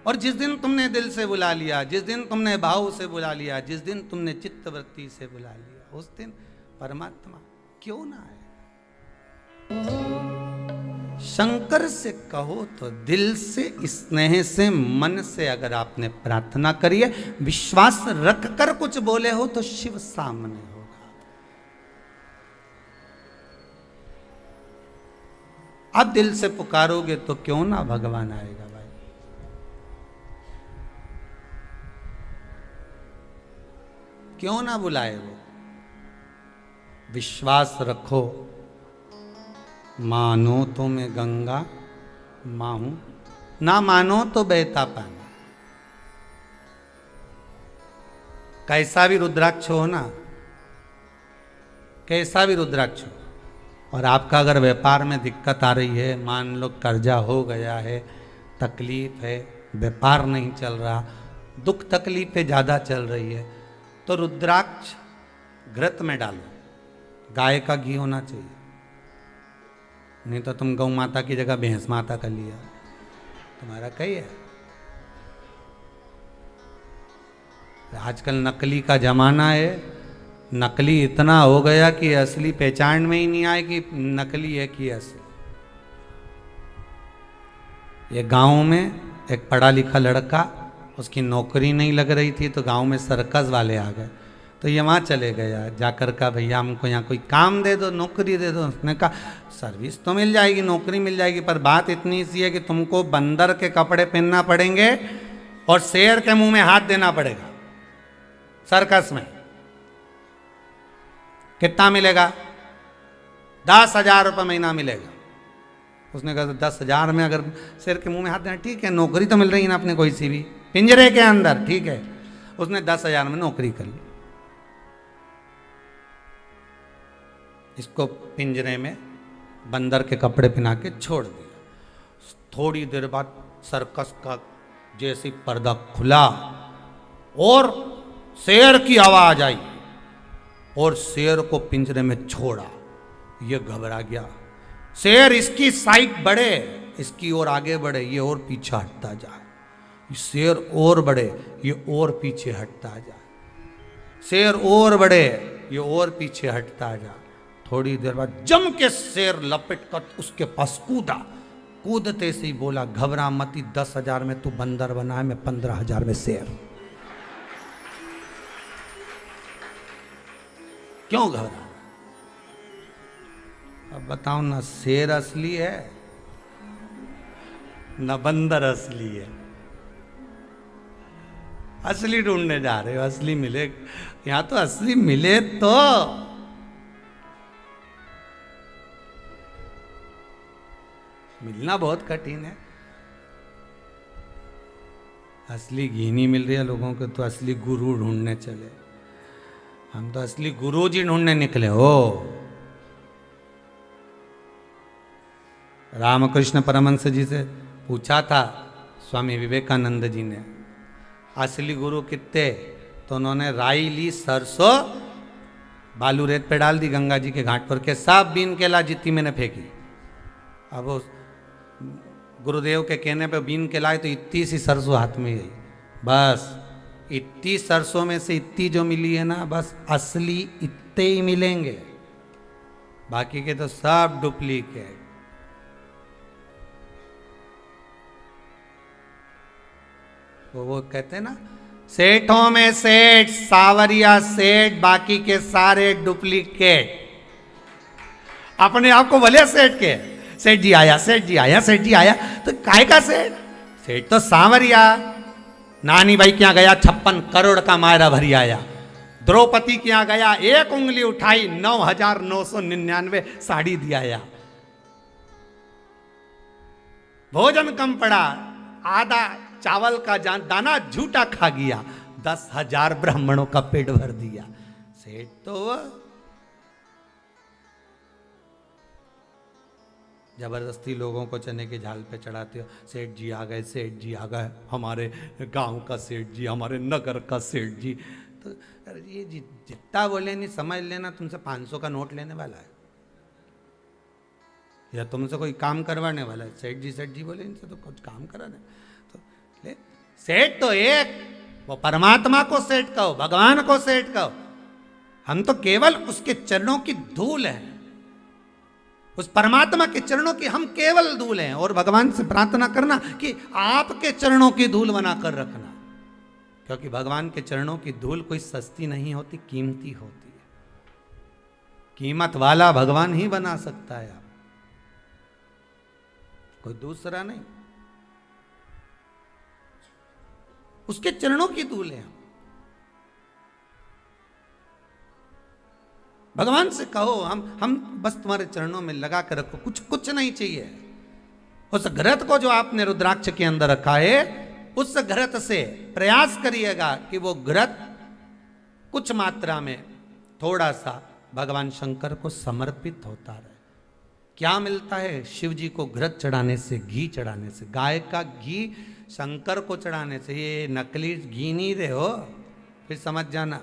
और जिस दिन तुमने दिल से बुला लिया, जिस दिन तुमने भाव से बुला लिया, जिस दिन तुमने चित्तवृत्ति से बुला लिया, उस दिन परमात्मा क्यों ना आए? शंकर से कहो तो दिल से, स्नेह से, मन से अगर आपने प्रार्थना करी है, विश्वास रख कर कुछ बोले हो तो शिव सामने होगा। अब दिल से पुकारोगे तो क्यों ना भगवान आएगा भाई। क्यों ना बुलाए वो। विश्वास रखो, मानो तो मैं गंगा मां हूं, ना मानो तो बहता पानी। कैसा भी रुद्राक्ष हो ना, कैसा भी रुद्राक्ष हो, और आपका अगर व्यापार में दिक्कत आ रही है, मान लो कर्जा हो गया है, तकलीफ है, व्यापार नहीं चल रहा, दुख तकलीफें ज़्यादा चल रही है, तो रुद्राक्ष घृत में डालो, गाय का घी होना चाहिए। नहीं तो तुम गौ माता की जगह भैंस माता कर लिया, तुम्हारा कहीं है। आजकल नकली का जमाना है, नकली इतना हो गया कि असली पहचान में ही नहीं आए कि नकली है कि असली। ये गांव में एक पढ़ा लिखा लड़का, उसकी नौकरी नहीं लग रही थी, तो गांव में सर्कस वाले आ गए, तो ये वहाँ चले गया जाकर का, भैया हमको यहाँ कोई काम दे दो, नौकरी दे दो। उसने कहा सर्विस तो मिल जाएगी, नौकरी मिल जाएगी, पर बात इतनी सी है कि तुमको बंदर के कपड़े पहनना पड़ेंगे और शेर के मुंह में हाथ देना पड़ेगा सर्कस में। कितना मिलेगा? 10,000 रुपये महीना मिलेगा। उसने कहा 10,000 में अगर शेर के मुंह में हाथ देना, ठीक है, नौकरी तो मिल रही है ना अपने कोई सी भी, पिंजरे के अंदर, ठीक है। उसने 10,000 में नौकरी कर ली। इसको पिंजरे में बंदर के कपड़े पहना के छोड़ दिया। थोड़ी देर बाद सर्कस का जैसी पर्दा खुला और शेर की आवाज आई और शेर को पिंजरे में छोड़ा। ये घबरा गया। शेर इसकी साइड बढ़े, इसकी ओर आगे बढ़े, ये और पीछे हटता जाए। शेर और बढ़े, ये और पीछे हटता जाए। शेर और बढ़े, ये और पीछे हटता जाए। थोड़ी देर बाद जम के शेर लपेट कर उसके पास कूदा। कूदते से ही बोला, घबरा मती, 10,000 में तू बंदर बना है, मैं 15,000 में शेर। क्यों घबरा? अब बताओ ना, शेर असली है ना बंदर असली है? असली ढूंढने जा रहे हो, असली मिले यहां तो असली मिले तो। मिलना बहुत कठिन है। असली घी नहीं मिल रही है लोगों को, तो असली गुरु ढूंढने चले। हम तो असली गुरु जी ढूंढने निकले हो। रामकृष्ण परमहंस जी से पूछा था स्वामी विवेकानंद जी ने, असली गुरु कितने? तो उन्होंने राई ली, सरसों, बालू रेत पे डाल दी गंगा जी के घाट पर के, सब बीन के ला जितनी मैंने फेंकी। अब उस गुरुदेव के कहने पे बीन के लाए तो इतनी सी सरसों हाथ में आई। बस इतनी सरसों में से इतनी जो मिली है ना, बस असली इतने ही मिलेंगे, बाकी के तो सब डुप्लीकेट। वो कहते हैं ना, सेठों में सेठ, सावरिया सेठ, बाकी के सारे डुप्लीकेट। अपने आप को भले सेठ के, सेठ जी आया, सेठ जी आया, सेठ जी आया, तो काय का सेठ? सेठ तो सांवरिया। नानी भाई क्या गया, 56 करोड़ का मायरा भरी आया। द्रौपदी क्या गया, एक उंगली उठाई, 9,999 साड़ी दिया। भोजन कम पड़ा, आधा चावल का दाना झूठा खा गया, 10,000 ब्राह्मणों का पेट भर दिया। सेठ तो जबरदस्ती लोगों को चने के झाल पे चढ़ाते हो। सेठ जी आ गए, सेठ जी आ गए, हमारे गांव का सेठ जी, हमारे नगर का सेठ जी। तो ये जितना बोले नहीं, समझ लेना तुमसे 500 का नोट लेने वाला है या तुमसे कोई काम करवाने वाला है। सेठ जी बोले, इनसे तो कुछ काम कराने। तो ले, सेठ तो एक, वो परमात्मा को सेठ कहो, भगवान को सेठ कहो। हम तो केवल उसके चरणों की धूल है, उस परमात्मा के चरणों की हम केवल धूल हैं। और भगवान से प्रार्थना करना कि आपके चरणों की धूल बनाकर रखना, क्योंकि भगवान के चरणों की धूल कोई सस्ती नहीं होती, कीमती होती है। कीमत वाला भगवान ही बना सकता है। कोई दूसरा नहीं, उसके चरणों की धूल है। भगवान से कहो हम बस तुम्हारे चरणों में लगा कर रखो, कुछ नहीं चाहिए। उस घृत को जो आपने रुद्राक्ष के अंदर रखा है, उस घृत से प्रयास करिएगा कि वो घृत कुछ मात्रा में थोड़ा सा भगवान शंकर को समर्पित होता रहे। क्या मिलता है शिव जी को घृत चढ़ाने से, घी चढ़ाने से? गाय का घी शंकर को चढ़ाने से। ये नकली घी नहीं रहे हो, फिर समझ जाना।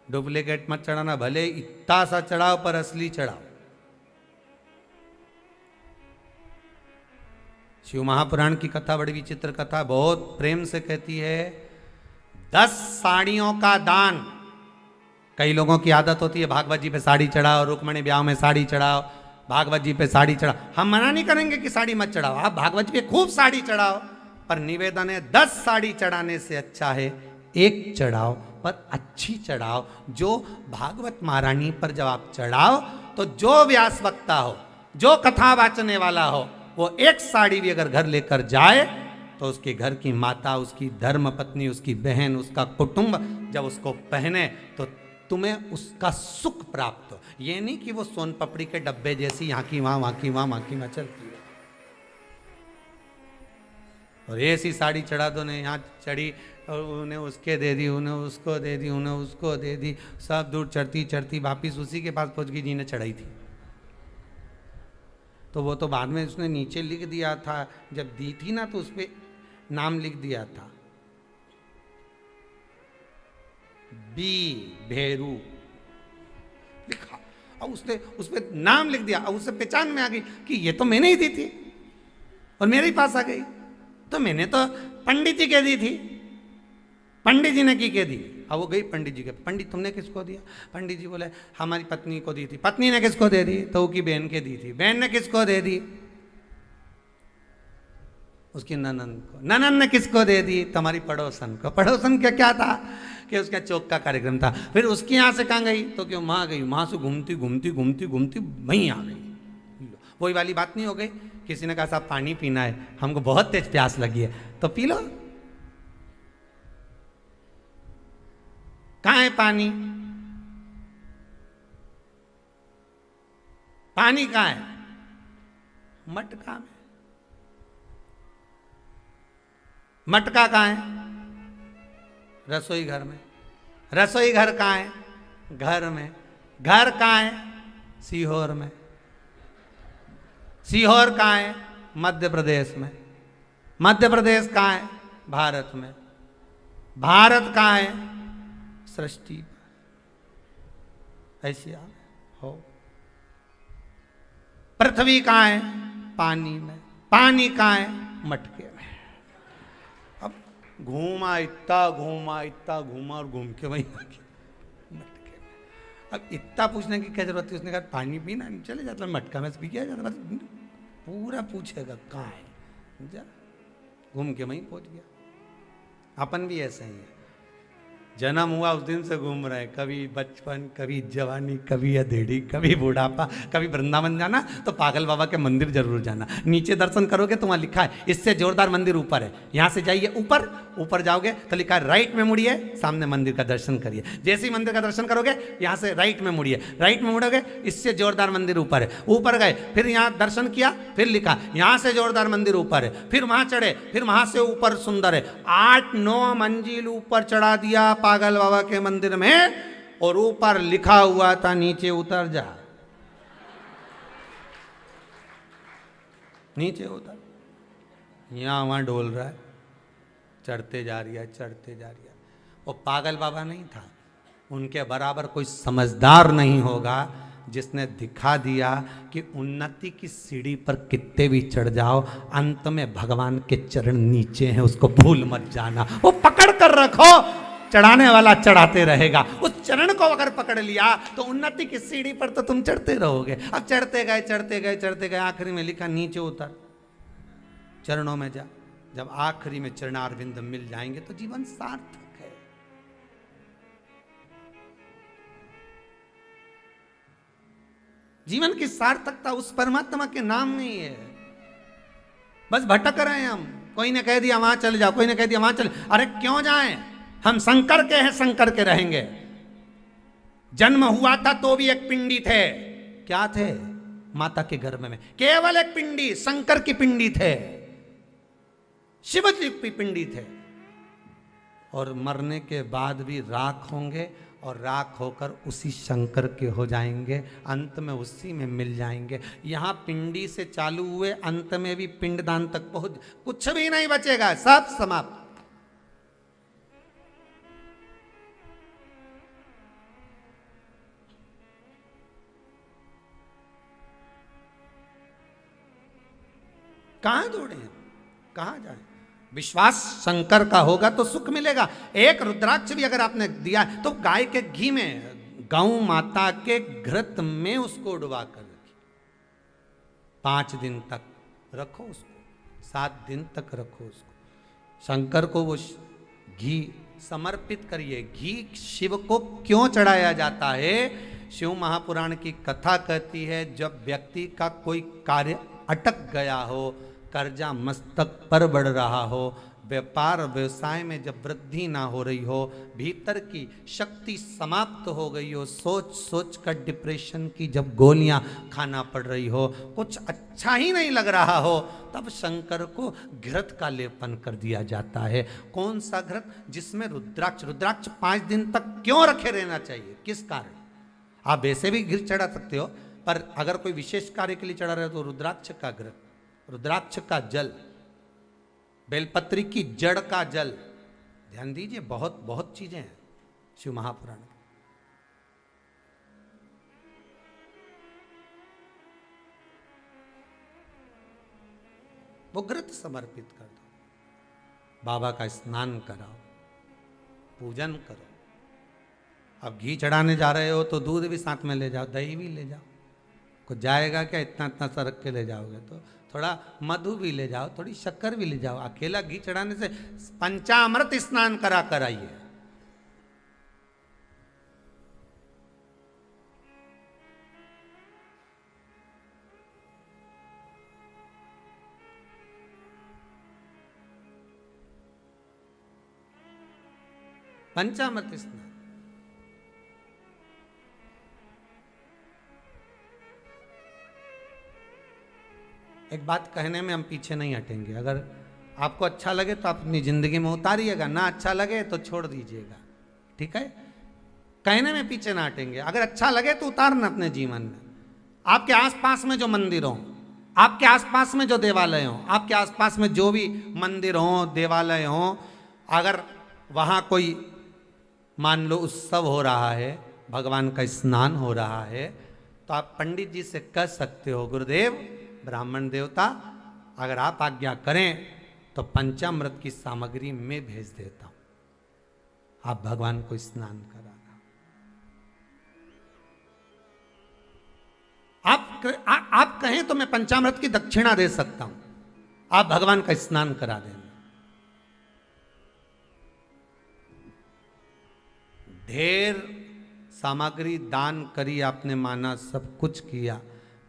डुप्लीकेट मत चढ़ाना, भले इतना सा चढ़ाओ पर असली चढ़ाओ। शिव महापुराण की कथा बड़ी विचित्र कथा, बहुत प्रेम से कहती है 10 साड़ियों का दान। कई लोगों की आदत होती है भागवत जी पे साड़ी चढ़ाओ, रुक्मणी ब्याह में साड़ी चढ़ाओ, भागवत जी पे साड़ी चढ़ाओ। हम मना नहीं करेंगे कि साड़ी मत चढ़ाओ, आप भागवत जी पे खूब साड़ी चढ़ाओ, पर निवेदन है 10 साड़ी चढ़ाने से अच्छा है एक चढ़ाओ, पर अच्छी चढ़ाओ। जो भागवत महारानी पर जब आप चढ़ाओ तो जो व्यास वक्ता हो, जो कथा वाचने वाला हो, वो एक साड़ी भी अगर घर लेकर जाए तो उसके घर की माता, उसकी धर्म पत्नी, उसकी बहन, उसका कुटुंब जब उसको पहने तो तुम्हें उसका सुख प्राप्त हो। ये नहीं कि वो सोन पपड़ी के डब्बे जैसी यहाँ की वहाँ, वहाँ की वहाँ, वहाँ की वहाँ चलती है। और ऐसी साड़ी चढ़ा दो ने, यहाँ चढ़ी और उन्हें उसके दे दी, उन्हें उसको दे दी, उन्हें उसको दे दी, सब दूर चढ़ती चढ़ती वापिस उसी के पास पहुँच गई जिन्हें चढ़ाई थी। तो वो तो बाद में उसने नीचे लिख दिया था, जब दी थी ना तो उस पर नाम लिख दिया था, बी भेरू लिखा, और उसने उस पर नाम लिख दिया, और उससे पहचान में आ गई कि ये तो मैंने ही दी थी और मेरे ही पास आ गई। तो मैंने तो पंडित जी के दी थी, पंडित जी ने की के दी। अब वो गई पंडित जी के, पंडित तुमने किसको दिया? पंडित जी बोले हमारी पत्नी को दी थी। पत्नी ने किसको दे दी? तो उसकी बहन के दी थी। बहन ने किसको दे दी? उसकी ननंद को। ननंद ने किसको दे दी? तुम्हारी पड़ोसन को। पड़ोसन का क्या था कि उसका चौक का कार्यक्रम था। फिर उसकी यहाँ से कहाँ गई? तो क्यों वहाँ गई, वहाँ से घूमती घूमती घूमती घूमती वहीं आ गई। वही वाली बात नहीं हो गई? किसी ने कहा साहब पानी पीना है, हमको बहुत तेज प्यास लगी है, तो पी लो। कहाँ है पानी? पानी कहाँ है? मटका में। मटका कहाँ है? रसोई घर में। रसोई घर कहाँ है? घर में। घर कहाँ है? सीहोर में। सीहोर कहाँ है? मध्य प्रदेश में। मध्य प्रदेश कहाँ है? भारत में। भारत कहाँ है? सृष्टि। ऐसी हो। पृथ्वी कहाँ है? पानी में। पानी कहाँ है? मटके में। अब घूमा इतना घूमा और घूम के वहीं मटके में। अब इतना पूछने की क्या जरूरत थी? उसने कहा पानी पीना, चले जाता मटका में पी के जाता, बस पूरा पूछेगा कहाँ है, जा घूम के वहीं पहुंच गया। अपन भी ऐसे ही है, जन्म हुआ उस दिन से घूम रहे हैं, कभी बचपन, कभी जवानी, कभी अधेड़ी, कभी बुढ़ापा, कभी वृंदावन जाना तो पागल बाबा के मंदिर जरूर जाना। नीचे दर्शन करोगे तो वहाँ लिखा है, इससे जोरदार मंदिर ऊपर है, यहाँ से जाइए ऊपर, ऊपर जाओगे तो लिखा है राइट में मुड़िए, सामने मंदिर का दर्शन करिए। जैसे ही मंदिर का दर्शन करोगे यहाँ से राइट में मुड़िए, राइट में मुड़ोगे इससे जोरदार मंदिर ऊपर है। ऊपर गए, फिर यहाँ दर्शन किया, फिर लिखा यहाँ से जोरदार मंदिर ऊपर है। फिर वहाँ चढ़े, फिर वहाँ से ऊपर सुंदर है। 8-9 मंजिल ऊपर चढ़ा दिया पागल बाबा के मंदिर में, और ऊपर लिखा हुआ था नीचे उतर जा। नीचे उतर, यहां वहां डोल रहा है, चढ़ते जा रही है, चढ़ते जा रही है। वो पागल बाबा नहीं था, उनके बराबर कोई समझदार नहीं होगा जिसने दिखा दिया कि उन्नति की सीढ़ी पर कितने भी चढ़ जाओ, अंत में भगवान के चरण नीचे हैं, उसको भूल मत जाना। वो पकड़ कर रखो, चढ़ाने वाला चढ़ाते रहेगा। उस चरण को अगर पकड़ लिया तो उन्नति की सीढ़ी पर तो तुम चढ़ते रहोगे। अब चढ़ते गए, चढ़ते गए, चढ़ते गए, आखिरी में लिखा नीचे उतर, चरणों में जा। जब आखिरी में चरणारविंद मिल जाएंगे तो जीवन सार्थक है। जीवन की सार्थकता उस परमात्मा के नाम में ही है। बस भटक रहे हैं हम। कोई ने कह दिया वहां चले जाओ, कोई ने कह दिया वहां चले। अरे क्यों जाएं, हम शंकर के हैं, शंकर के रहेंगे। जन्म हुआ था तो भी एक पिंडी थे। क्या थे? माता के गर्भ में केवल एक पिंडी, शंकर की पिंडी थे, शिव जी की पिंडी थे। और मरने के बाद भी राख होंगे और राख होकर उसी शंकर के हो जाएंगे, अंत में उसी में मिल जाएंगे। यहां पिंडी से चालू हुए, अंत में भी पिंडदान तक पहुंच, कुछ भी नहीं बचेगा, सब समाप्त। कहां दौड़े, कहां जाए? विश्वास शंकर का होगा तो सुख मिलेगा। एक रुद्राक्ष भी अगर आपने दिया तो गाय के घी में, गौ माता के घृत में उसको डुबा कर रखिए। 5 दिन तक रखो उसको, 7 दिन तक रखो उसको। शंकर को वो घी समर्पित करिए। घी शिव को क्यों चढ़ाया जाता है? शिव महापुराण की कथा कहती है, जब व्यक्ति का कोई कार्य अटक गया हो, कर्जा मस्तक पर बढ़ रहा हो, व्यापार व्यवसाय में जब वृद्धि ना हो रही हो, भीतर की शक्ति समाप्त हो गई हो, सोच सोच कर डिप्रेशन की जब गोलियां खाना पड़ रही हो, कुछ अच्छा ही नहीं लग रहा हो, तब शंकर को घृत का लेपन कर दिया जाता है। कौन सा घृत? जिसमें रुद्राक्ष। रुद्राक्ष 5 दिन तक क्यों रखे रहना चाहिए? किस कारण? आप वैसे भी घृत चढ़ा सकते हो, पर अगर कोई विशेष कार्य के लिए चढ़ा रहे तो रुद्राक्ष का घृत, रुद्राक्ष का जल, बेलपत्री की जड़ का जल। ध्यान दीजिए, बहुत बहुत चीजें हैं शिव महापुराण में। वो घृत समर्पित कर दो, बाबा का स्नान कराओ, पूजन करो। अब घी चढ़ाने जा रहे हो तो दूध भी साथ में ले जाओ, दही भी ले जाओ। कुछ जाएगा क्या? इतना इतना सा रख के ले जाओगे तो थोड़ा मधु भी ले जाओ, थोड़ी शक्कर भी ले जाओ। अकेला घी चढ़ाने से पंचामृत स्नान करा कर आइए। पंचामृत स्नान। एक बात कहने में हम पीछे नहीं हटेंगे। अगर आपको अच्छा लगे तो आप अपनी जिंदगी में उतारिएगा, ना अच्छा लगे तो छोड़ दीजिएगा, ठीक है? कहने में पीछे ना हटेंगे। अगर अच्छा लगे तो उतारना अपने जीवन में। आपके आसपास में जो मंदिर हो, आपके आसपास में जो देवालय हो, आपके आसपास में जो भी मंदिर हो, देवालय हो, अगर वहाँ कोई मान लो उत्सव हो रहा है, भगवान का स्नान हो रहा है, तो आप पंडित जी से कह सकते हो, गुरुदेव, ब्राह्मण देवता, अगर आप आज्ञा करें तो पंचामृत की सामग्री मैं भेज देता हूं, आप भगवान को स्नान कराना। आप कहें तो मैं पंचामृत की दक्षिणा दे सकता हूं, आप भगवान का स्नान करा देना। ढेर सामग्री दान करी आपने, माना, सब कुछ किया,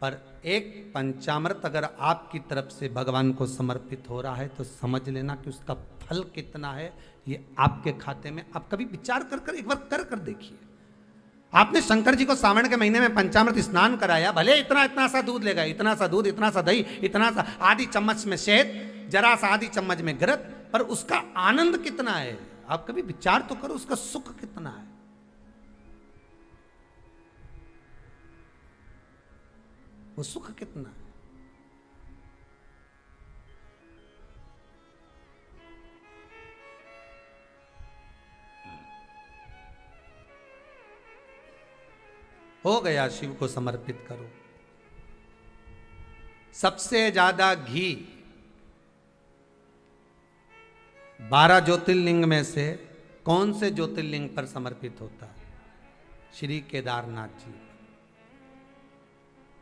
पर एक पंचामृत अगर आपकी तरफ से भगवान को समर्पित हो रहा है तो समझ लेना कि उसका फल कितना है ये आपके खाते में। आप कभी विचार कर एक बार कर देखिए। आपने शंकर जी को सावन के महीने में पंचामृत स्नान कराया, भले इतना इतना सा दूध लेगा, इतना सा दूध, इतना सा दही, इतना सा आधी चम्मच में शहद, जरा सा आधी चम्मच में घृत, पर उसका आनंद कितना है? आप कभी विचार तो करो, उसका सुख कितना है? वो सुख कितना है? हो गया, शिव को समर्पित करो। सबसे ज्यादा घी 12 ज्योतिर्लिंग में से कौन से ज्योतिर्लिंग पर समर्पित होता है? श्री केदारनाथ जी।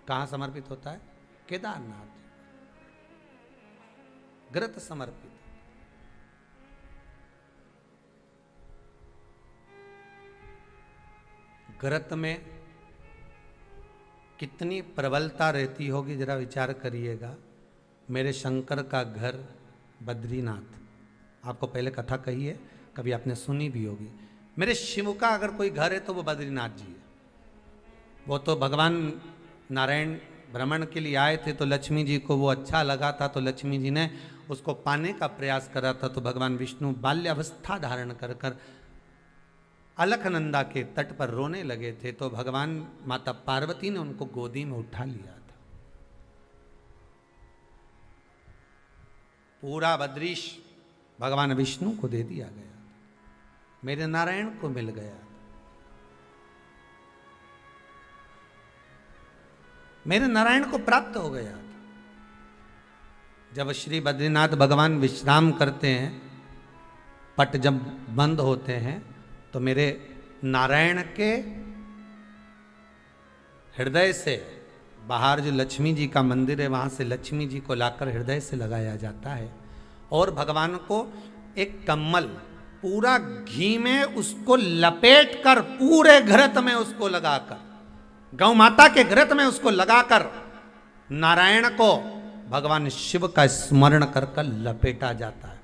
कहां समर्पित होता है? केदारनाथ। घृत समर्पित। घृत में कितनी प्रबलता रहती होगी, जरा विचार करिएगा। मेरे शंकर का घर बद्रीनाथ, आपको पहले कथा कही है, कभी आपने सुनी भी होगी। मेरे शिव का अगर कोई घर है तो वो बद्रीनाथ जी है। वो तो भगवान नारायण भ्रमण के लिए आए थे, तो लक्ष्मी जी को वो अच्छा लगा था, तो लक्ष्मी जी ने उसको पाने का प्रयास करा था। तो भगवान विष्णु बाल्यावस्था धारण कर कर अलकनंदा के तट पर रोने लगे थे, तो भगवान माता पार्वती ने उनको गोदी में उठा लिया था। पूरा बद्रीश भगवान विष्णु को दे दिया गया, मेरे नारायण को मिल गया, मेरे नारायण को प्राप्त हो गया। जब श्री बद्रीनाथ भगवान विश्राम करते हैं, पट जब बंद होते हैं, तो मेरे नारायण के हृदय से बाहर जो लक्ष्मी जी का मंदिर है, वहां से लक्ष्मी जी को लाकर हृदय से लगाया जाता है, और भगवान को एक कम्मल पूरा घी में उसको लपेट कर पूरे घृत में उसको लगाकर, गौ माता के घृत में उसको लगाकर नारायण को भगवान शिव का स्मरण कर कर लपेटा जाता है।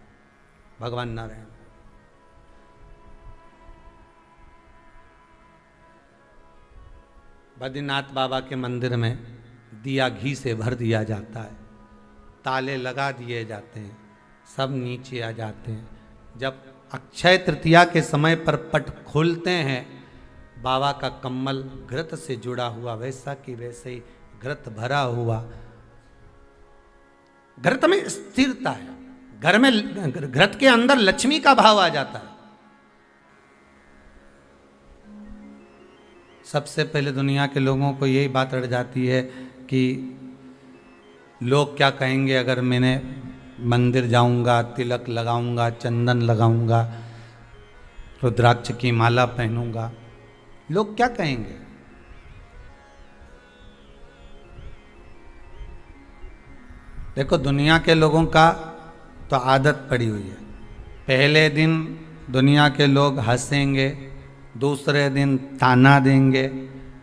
भगवान नारायण बद्रीनाथ बाबा के मंदिर में दिया घी से भर दिया जाता है, ताले लगा दिए जाते हैं, सब नीचे आ जाते हैं। जब अक्षय तृतीया के समय पर पट खोलते हैं, बाबा का कम्मल घृत से जुड़ा हुआ वैसा कि वैसे ही घृत भरा हुआ, घृत में स्थिरता है, घर में घृत के अंदर लक्ष्मी का भाव आ जाता है। सबसे पहले दुनिया के लोगों को यही बात अड़ जाती है कि लोग क्या कहेंगे अगर मैंने मंदिर जाऊंगा, तिलक लगाऊंगा, चंदन लगाऊंगा, रुद्राक्ष की माला पहनूंगा, लोग क्या कहेंगे। देखो, दुनिया के लोगों का तो आदत पड़ी हुई है। पहले दिन दुनिया के लोग हंसेंगे, दूसरे दिन ताना देंगे,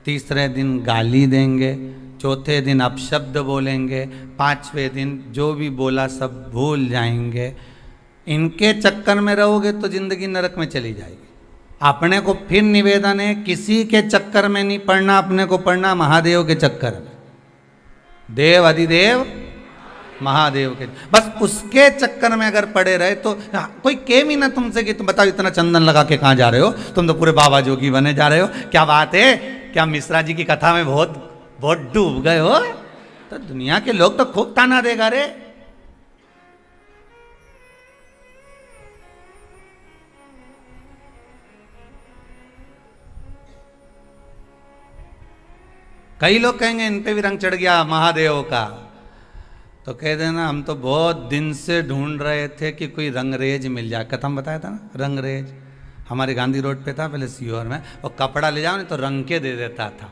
तीसरे दिन गाली देंगे, चौथे दिन अपशब्द बोलेंगे, पांचवें दिन जो भी बोला सब भूल जाएंगे। इनके चक्कर में रहोगे तो जिंदगी नरक में चली जाएगी। अपने को फिर निवेदन है, किसी के चक्कर में नहीं पड़ना, अपने को पड़ना महादेव के चक्कर में। देव अधिदेव महादेव के, बस उसके चक्कर में अगर पड़े रहे तो कोई कहे भी ना तुमसे कि तुम बताओ इतना चंदन लगा के कहाँ जा रहे हो, तुम तो पूरे बाबा जोगी बने जा रहे हो, क्या बात है, क्या मिश्रा जी की कथा में बहुत डूब गए हो। तो दुनिया के लोग तो खूब ताना देगा रे। कई लोग कहेंगे इन पे भी रंग चढ़ गया महादेव का, तो कह देना हम तो बहुत दिन से ढूंढ रहे थे कि कोई रंगरेज मिल जाए। कथा में बताया था ना, रंगरेज हमारे गांधी रोड पे था पहले सीहोर में, और कपड़ा ले जाओ नहीं तो रंग के दे देता था,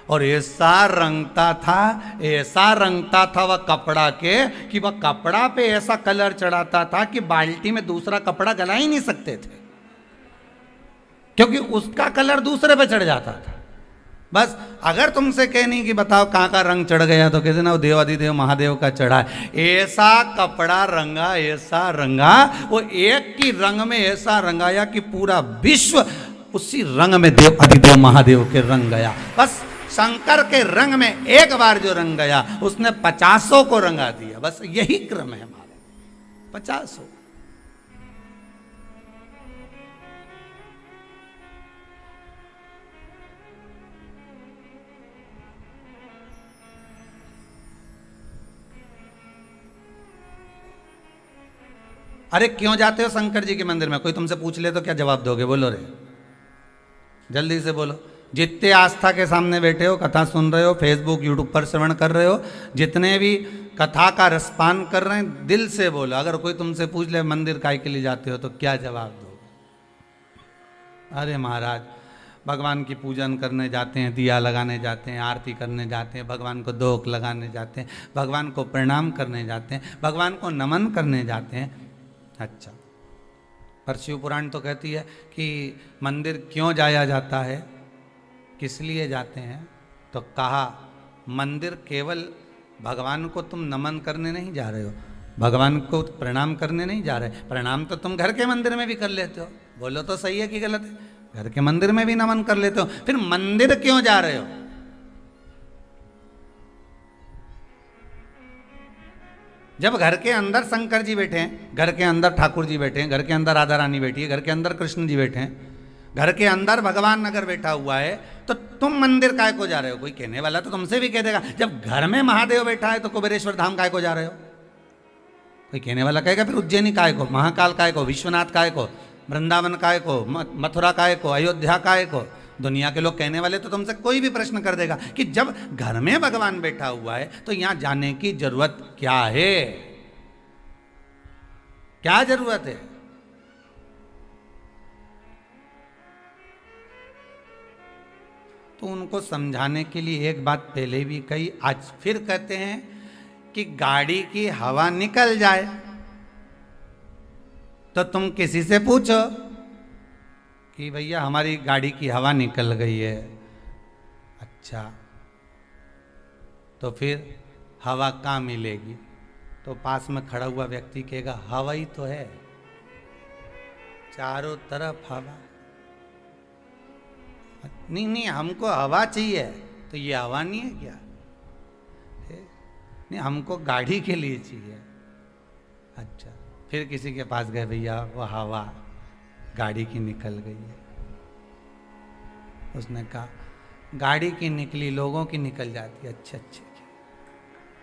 और ऐसा रंगता था, ऐसा रंगता था वह कपड़ा के कि वह कपड़ा पे ऐसा कलर चढ़ाता था कि बाल्टी में दूसरा कपड़ा गला ही नहीं सकते थे, क्योंकि उसका कलर दूसरे पे चढ़ जाता था। बस अगर तुमसे कहनी कि बताओ कहाँ का रंग चढ़ गया, तो कहते ना वो देवाधिदेव महादेव का चढ़ा है। ऐसा कपड़ा रंगा, ऐसा रंगा, वो एक की रंग में ऐसा रंगाया कि पूरा विश्व उसी रंग में देव अधिदेव महादेव के रंग गया। बस शंकर के रंग में एक बार जो रंग गया उसने 50 को रंगा दिया। बस यही क्रम है हमारा, 50। अरे क्यों जाते हो शंकर जी के मंदिर में, कोई तुमसे पूछ ले तो क्या जवाब दोगे, बोलो रे, जल्दी से बोलो। जितने आस्था के सामने बैठे हो, कथा सुन रहे हो, फेसबुक यूट्यूब पर श्रवण कर रहे हो, जितने भी कथा का रसपान कर रहे हैं, दिल से बोलो। अगर कोई तुमसे पूछ ले मंदिर काय के लिए जाते हो तो क्या जवाब दोगे। अरे महाराज, भगवान की पूजन करने जाते हैं, दिया लगाने जाते हैं, आरती करने जाते हैं, भगवान को दोक लगाने जाते हैं, भगवान को प्रणाम करने जाते हैं, भगवान को नमन करने जाते हैं। अच्छा, पर शिव पुराण तो कहती है कि मंदिर क्यों जाया जाता है, किस लिए जाते हैं, तो कहा मंदिर केवल भगवान को तुम नमन करने नहीं जा रहे हो, भगवान को प्रणाम करने नहीं जा रहे। प्रणाम तो तुम घर के मंदिर में भी कर लेते हो, बोलो तो सही है कि गलत है? घर के मंदिर में भी नमन कर लेते हो, फिर मंदिर क्यों जा रहे हो? जब घर के अंदर शंकर जी बैठे हैं, घर के अंदर ठाकुर जी बैठे हैं, घर के अंदर राधा रानी बैठी है, घर के अंदर कृष्ण जी बैठे हैं, घर के अंदर भगवान अगर बैठा हुआ है, तो तुम मंदिर काय को जा रहे हो? कोई कहने वाला तो तुमसे भी कह देगा, जब घर में महादेव बैठा है तो कुबेरेश्वर धाम काय को जा रहे हो? कोई कहने वाला कहेगा फिर उज्जैनी काय को, महाकाल काय को, विश्वनाथ काय को, वृंदावन काय को, मथुरा काय को, अयोध्या काय को? दुनिया के लोग कहने वाले तो तुमसे कोई भी प्रश्न कर देगा कि जब घर में भगवान बैठा हुआ है तो यहां जाने की जरूरत क्या है? क्या जरूरत है? तो उनको समझाने के लिए एक बात पहले भी कही, आज फिर कहते हैं कि गाड़ी की हवा निकल जाए तो तुम किसी से पूछो कि भैया हमारी गाड़ी की हवा निकल गई है। अच्छा, तो फिर हवा कहाँ मिलेगी? तो पास में खड़ा हुआ व्यक्ति कहेगा हवा ही तो है, चारों तरफ हवा। नहीं नहीं, हमको हवा चाहिए। तो ये हवा नहीं है क्या? नहीं, हमको गाड़ी के लिए चाहिए। अच्छा, फिर किसी के पास गए, भैया वो हवा गाड़ी की निकल गई है। उसने कहा गाड़ी की निकली, लोगों की निकल जाती है।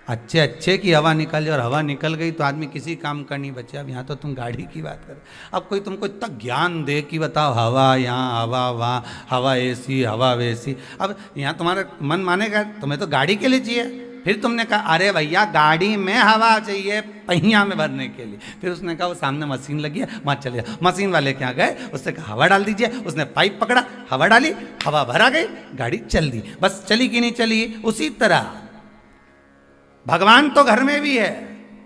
अच्छे अच्छे की हवा निकल जाए और हवा निकल गई तो आदमी किसी काम का नहीं बचे। अब यहाँ तो तुम गाड़ी की बात कर। अब कोई तुमको इतना ज्ञान दे कि बताओ हवा यहाँ, हवा वहाँ, हवा ऐसी, हवा वैसी। अब यहाँ तुम्हारा मन मानेगा, तुम्हें तो गाड़ी के लिए चाहिए। फिर तुमने कहा अरे भैया गाड़ी में हवा चाहिए पहिया में भरने के लिए। फिर उसने कहा वो सामने मशीन लगी है, वहाँ चले जाओ। मशीन वाले के यहाँ गए, उससे कहा हवा डाल दीजिए। उसने पाइप पकड़ा, हवा डाली, हवा भरा गई, गाड़ी चल दी। बस चली कि नहीं चली? उसी तरह भगवान तो घर में भी है,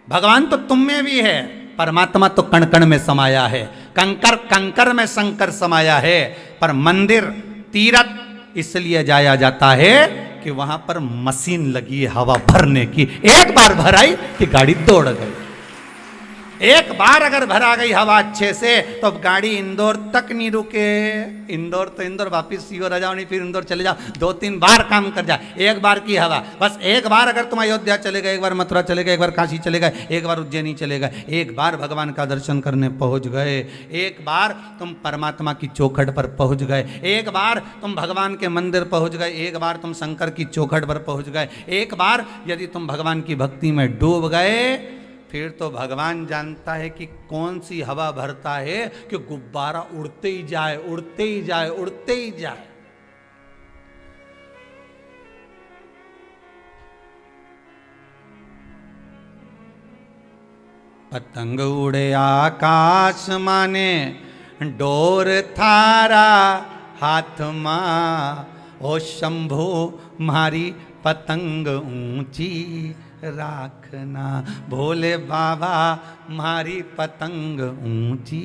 भगवान तो तुम में भी है, परमात्मा तो कण कण में समाया है, कंकर कंकर में शंकर समाया है। पर मंदिर तीर्थ इसलिए जाया जाता है कि वहां पर मशीन लगी है हवा भरने की। एक बार भराई कि गाड़ी दौड़ गई। एक बार अगर भरा गई हवा अच्छे से तो गाड़ी इंदौर तक नहीं रुके। इंदौर तो इंदौर, वापिस सीओर आ जाओ, नहीं फिर इंदौर चले जाओ। 2-3 बार काम कर जाए, एक बार की हवा। बस एक बार अगर तुम अयोध्या चले गए, एक बार मथुरा चले गए, एक बार काशी चले गए, एक बार उज्जैनी चले गए, एक बार भगवान का दर्शन करने पहुंच गए, एक बार तुम परमात्मा की चौखट पर पहुंच गए, एक बार तुम भगवान के मंदिर पहुंच गए, एक बार तुम शंकर की चौखट पर पहुंच गए, एक बार यदि तुम भगवान की भक्ति में डूब गए, फिर तो भगवान जानता है कि कौन सी हवा भरता है कि गुब्बारा उड़ते ही जाए, उड़ते ही जाए, उड़ते ही जाए। पतंग उड़े आकाश माने डोर थारा हाथ मां, ओ शंभो मारी पतंग ऊंची राखना, भोले बाबा मारी पतंग ऊंची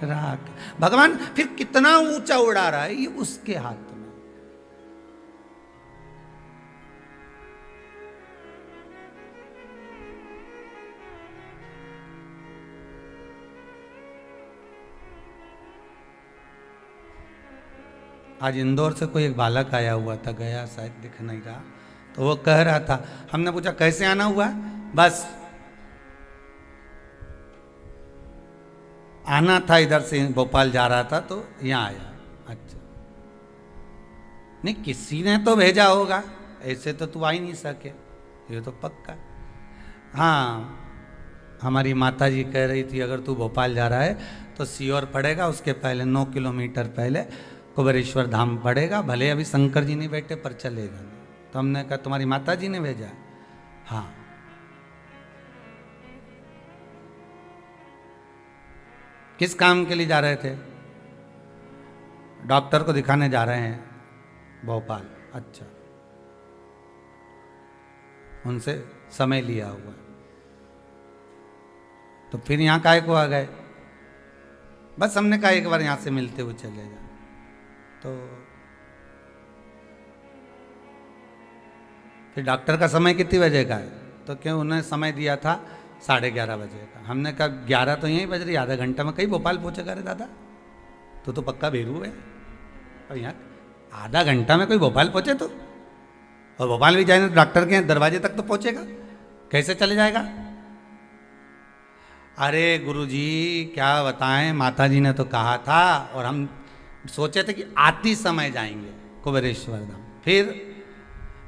राख। भगवान फिर कितना ऊंचा उड़ा रहा है, ये उसके हाथ में। आज इंदौर से कोई एक बालक आया हुआ था, गया शायद, दिख नहीं रहा, तो वो कह रहा था, हमने पूछा कैसे आना हुआ? बस आना था, इधर से भोपाल जा रहा था तो यहाँ आया। अच्छा, नहीं किसी ने तो भेजा होगा, ऐसे तो तू आ ही नहीं सके, ये तो पक्का। हाँ, हमारी माता जी कह रही थी अगर तू भोपाल जा रहा है तो सीओर पड़ेगा, उसके पहले 9 किलोमीटर पहले कुबेरेश्वर धाम पड़ेगा। भले अभी शंकर जी नहीं बैठे पर चलेगा। तो हमने कहा तुम्हारी माता जी ने भेजा? हाँ। किस काम के लिए जा रहे थे? डॉक्टर को दिखाने जा रहे हैं भोपाल। अच्छा, उनसे समय लिया हुआ, तो फिर यहाँ काहे को आ गए? बस हमने कहा एक बार यहाँ से मिलते हुए चले जाए। तो कि डॉक्टर का समय कितने बजे का है, तो क्यों उन्होंने समय दिया था 11:30 बजे का। हमने कहा 11 तो यहीं बज रही, आधा घंटा में कहीं भोपाल पहुँचेगा रे दादा, तो पक्का बेरू है। और यहाँ आधा घंटा में कोई भोपाल पहुँचे तो, और भोपाल भी जाए तो डॉक्टर के दरवाजे तक तो पहुँचेगा, कैसे चले जाएगा। अरे गुरुजी क्या बताएं, माता जी ने तो कहा था और हम सोचे थे कि आती समय जाएंगे कुबेरेश्वर धाम।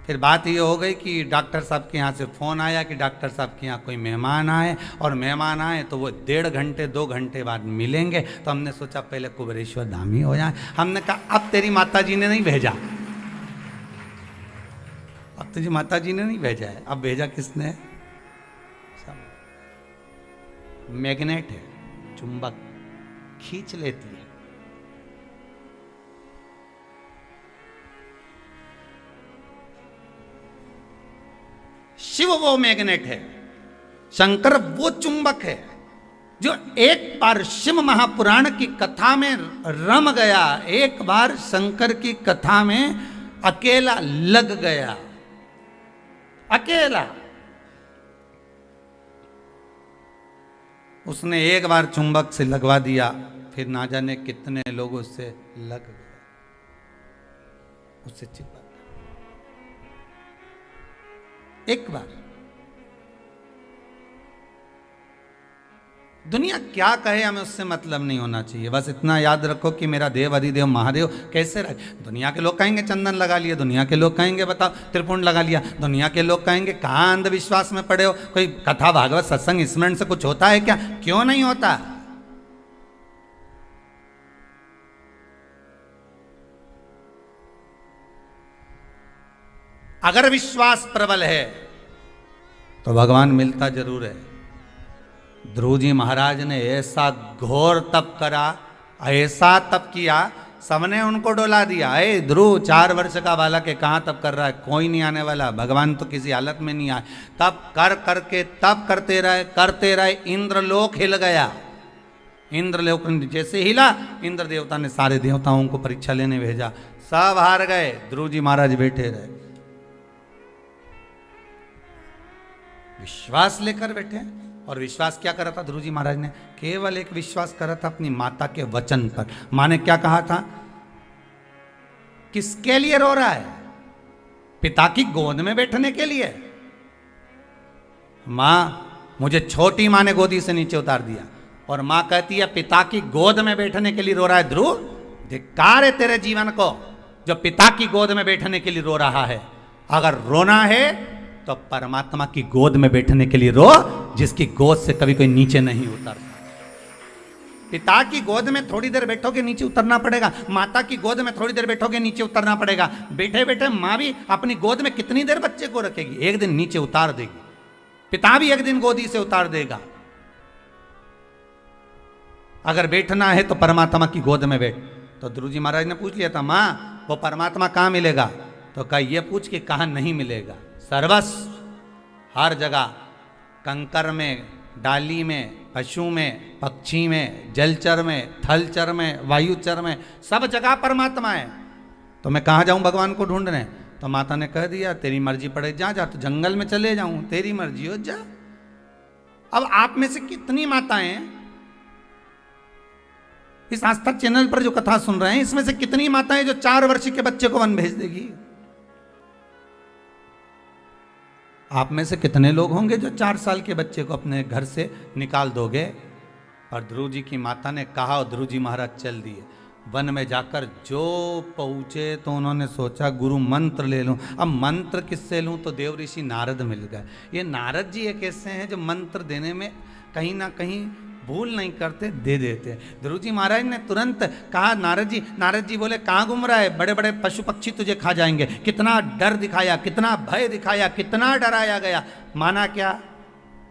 फिर बात ये हो गई कि डॉक्टर साहब के यहाँ से फ़ोन आया कि डॉक्टर साहब के यहाँ कोई मेहमान आए, और मेहमान आए तो वो 1.5 घंटे 2 घंटे बाद मिलेंगे। तो हमने सोचा पहले कुबेरेश्वर धाम ही हो जाए। हमने कहा अब तेरी माता जी ने नहीं भेजा, अब तुझी माता जी ने नहीं भेजा है, अब भेजा किसने? मैग्नेट है, चुंबक खींच लेती है। शिव वो मैग्नेट है, शंकर वो चुंबक है जो एक बार शिव महापुराण की कथा में रम गया, एक बार शंकर की कथा में अकेला लग गया, अकेला। उसने एक बार चुंबक से लगवा दिया, फिर ना जाने कितने लोग उससे लग गए, उससे चिपक एक बार। दुनिया क्या कहे हमें उससे मतलब नहीं होना चाहिए, बस इतना याद रखो कि मेरा देव अधिदेव महादेव कैसे रहे। दुनिया के लोग कहेंगे चंदन लगा लिया, दुनिया के लोग कहेंगे बताओ त्रिपुंड लगा लिया, दुनिया के लोग कहेंगे कहाँ अंधविश्वास में पड़े हो, कोई कथा भागवत सत्संग स्मरण से कुछ होता है क्या? क्यों नहीं होता? अगर विश्वास प्रबल है तो भगवान मिलता जरूर है। ध्रुव जी महाराज ने ऐसा घोर तप करा, ऐसा तप किया, सबने उनको डोला दिया। अरे ध्रुव 4 वर्ष का बालक है, कहाँ तप कर रहा है, कोई नहीं आने वाला, भगवान तो किसी हालत में नहीं आए। तप कर करके तप करते रहे, इंद्रलोक हिल गया। इंद्रलोक जैसे हिला, इंद्र देवता ने सारे देवताओं को परीक्षा लेने भेजा, सब हार गए, ध्रुव जी महाराज बैठे रहे। विश्वास लेकर बैठे। और विश्वास क्या करा था ध्रुव जी महाराज ने? केवल एक विश्वास करा था अपनी माता के वचन पर। मां ने क्या कहा था? किसके लिए रो रहा है? पिता की गोद में बैठने के लिए। मां, मुझे छोटी मां ने गोदी से नीचे उतार दिया, और मां कहती है पिता की गोद में बैठने के लिए रो रहा है। ध्रुव, धिक्कार है तेरे जीवन को जो पिता की गोद में बैठने के लिए रो रहा है। अगर रोना है तो परमात्मा की गोद में बैठने के लिए रो, जिसकी गोद से कभी कोई नीचे नहीं उतरता। पिता की गोद में थोड़ी देर बैठोगे नीचे उतरना पड़ेगा, माता की गोद में थोड़ी देर बैठोगे नीचे उतरना पड़ेगा। बैठे बैठे माँ भी अपनी गोद में कितनी देर बच्चे को रखेगी? एक दिन नीचे उतार देगी। पिता भी एक दिन गोदी से उतार देगा। अगर बैठना है तो परमात्मा की गोद में बैठ। तो ध्रुव जी महाराज ने पूछ लिया था, माँ वो परमात्मा कहाँ मिलेगा? तो कहा ये पूछ के कहाँ नहीं मिलेगा। सर्वस्व, हर जगह, कंकर में, डाली में, पशु में, पक्षी में, जलचर में, थलचर में, वायुचर में, सब जगह परमात्मा है। तो मैं कहाँ जाऊँ भगवान को ढूंढने? तो माता ने कह दिया तेरी मर्जी पड़े, जा जा, तो जंगल में चले जाऊँ, तेरी मर्जी हो, जा। अब आप में से कितनी माताएं इस आस्था चैनल पर जो कथा सुन रहे हैं, इसमें से कितनी माताएं जो 4 वर्ष के बच्चे को वन भेज देगी? आप में से कितने लोग होंगे जो 4 साल के बच्चे को अपने घर से निकाल दोगे? और ध्रुव जी की माता ने कहा और ध्रुव जी महाराज चल दिए। वन में जाकर जो पहुँचे तो उन्होंने सोचा गुरु मंत्र ले लूँ। अब मंत्र किससे लूँ? तो देव ऋषि नारद मिल गए। ये नारद जी एक ऐसे हैं जो मंत्र देने में कहीं ना कहीं भूल नहीं करते, दे देते। ध्रुव जी महाराज ने तुरंत कहा नारद जी बोले कहाँ घूम रहा है? बड़े बड़े पशु पक्षी तुझे खा जाएंगे। कितना डर दिखाया, कितना भय दिखाया, कितना डराया गया। माना क्या?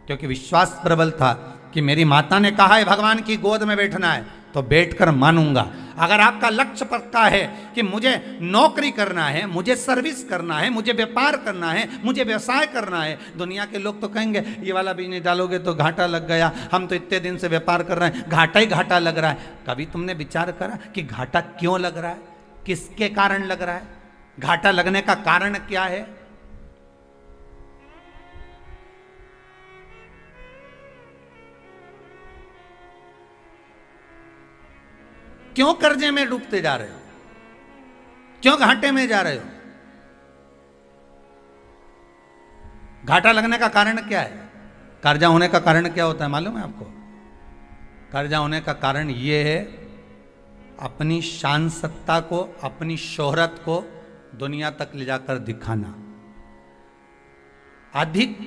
क्योंकि विश्वास प्रबल था कि मेरी माता ने कहा है भगवान की गोद में बैठना है तो बैठकर मानूंगा। अगर आपका लक्ष्य पक्का है कि मुझे नौकरी करना है, मुझे सर्विस करना है, मुझे व्यापार करना है, मुझे व्यवसाय करना है, दुनिया के लोग तो कहेंगे ये वाला बिजनेस डालोगे तो घाटा लग गया, हम तो इतने दिन से व्यापार कर रहे हैं, घाटा ही घाटा लग रहा है। कभी तुमने विचार करा कि घाटा क्यों लग रहा है? किसके कारण लग रहा है? घाटा लगने का कारण क्या है? क्यों कर्जे में डूबते जा रहे हो? क्यों घाटे में जा रहे हो? घाटा लगने का कारण क्या है? कर्जा होने का कारण क्या होता है मालूम है आपको? कर्जा होने का कारण यह है अपनी शान सत्ता को, अपनी शोहरत को दुनिया तक ले जाकर दिखाना, अधिक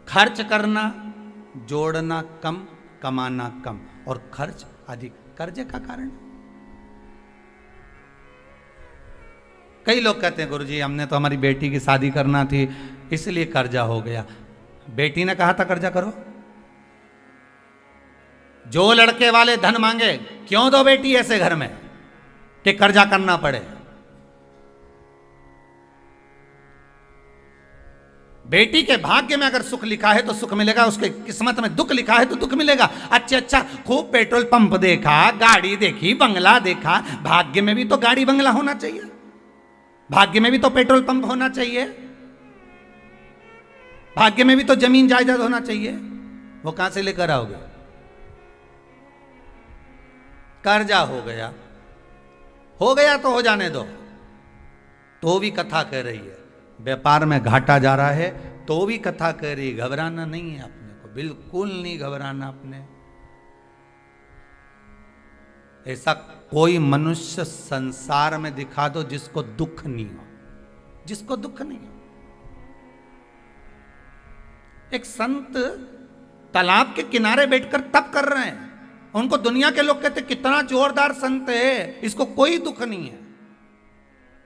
खर्च करना, जोड़ना कम, कमाना कम, और खर्च अधिक कर्जे का कारण। कई लोग कहते हैं गुरुजी हमने तो हमारी बेटी की शादी करना थी इसलिए कर्जा हो गया। बेटी ने कहा था कर्जा करो? जो लड़के वाले धन मांगे, क्यों दो बेटी ऐसे घर में कि कर्जा करना पड़े? बेटी के भाग्य में अगर सुख लिखा है तो सुख मिलेगा, उसके किस्मत में दुख लिखा है तो दुख मिलेगा। अच्छा, खूब पेट्रोल पंप देखा, गाड़ी देखी, बंगला देखा, भाग्य में भी तो गाड़ी बंगला होना चाहिए, भाग्य में भी तो पेट्रोल पंप होना चाहिए, भाग्य में भी तो जमीन जायदाद होना चाहिए। वो कहां से लेकर आओगे? कर्जा हो गया तो हो जाने दो, तो भी कथा कह रही है। व्यापार में घाटा जा रहा है तो भी कथा कह रही है। घबराना नहीं है अपने को, बिल्कुल नहीं घबराना अपने। ऐसा कोई मनुष्य संसार में दिखा दो जिसको दुख नहीं हो, जिसको दुख नहीं हो। एक संत तालाब के किनारे बैठकर तप कर रहे हैं, उनको दुनिया के लोग कहते कितना जोरदार संत है, इसको कोई दुख नहीं है।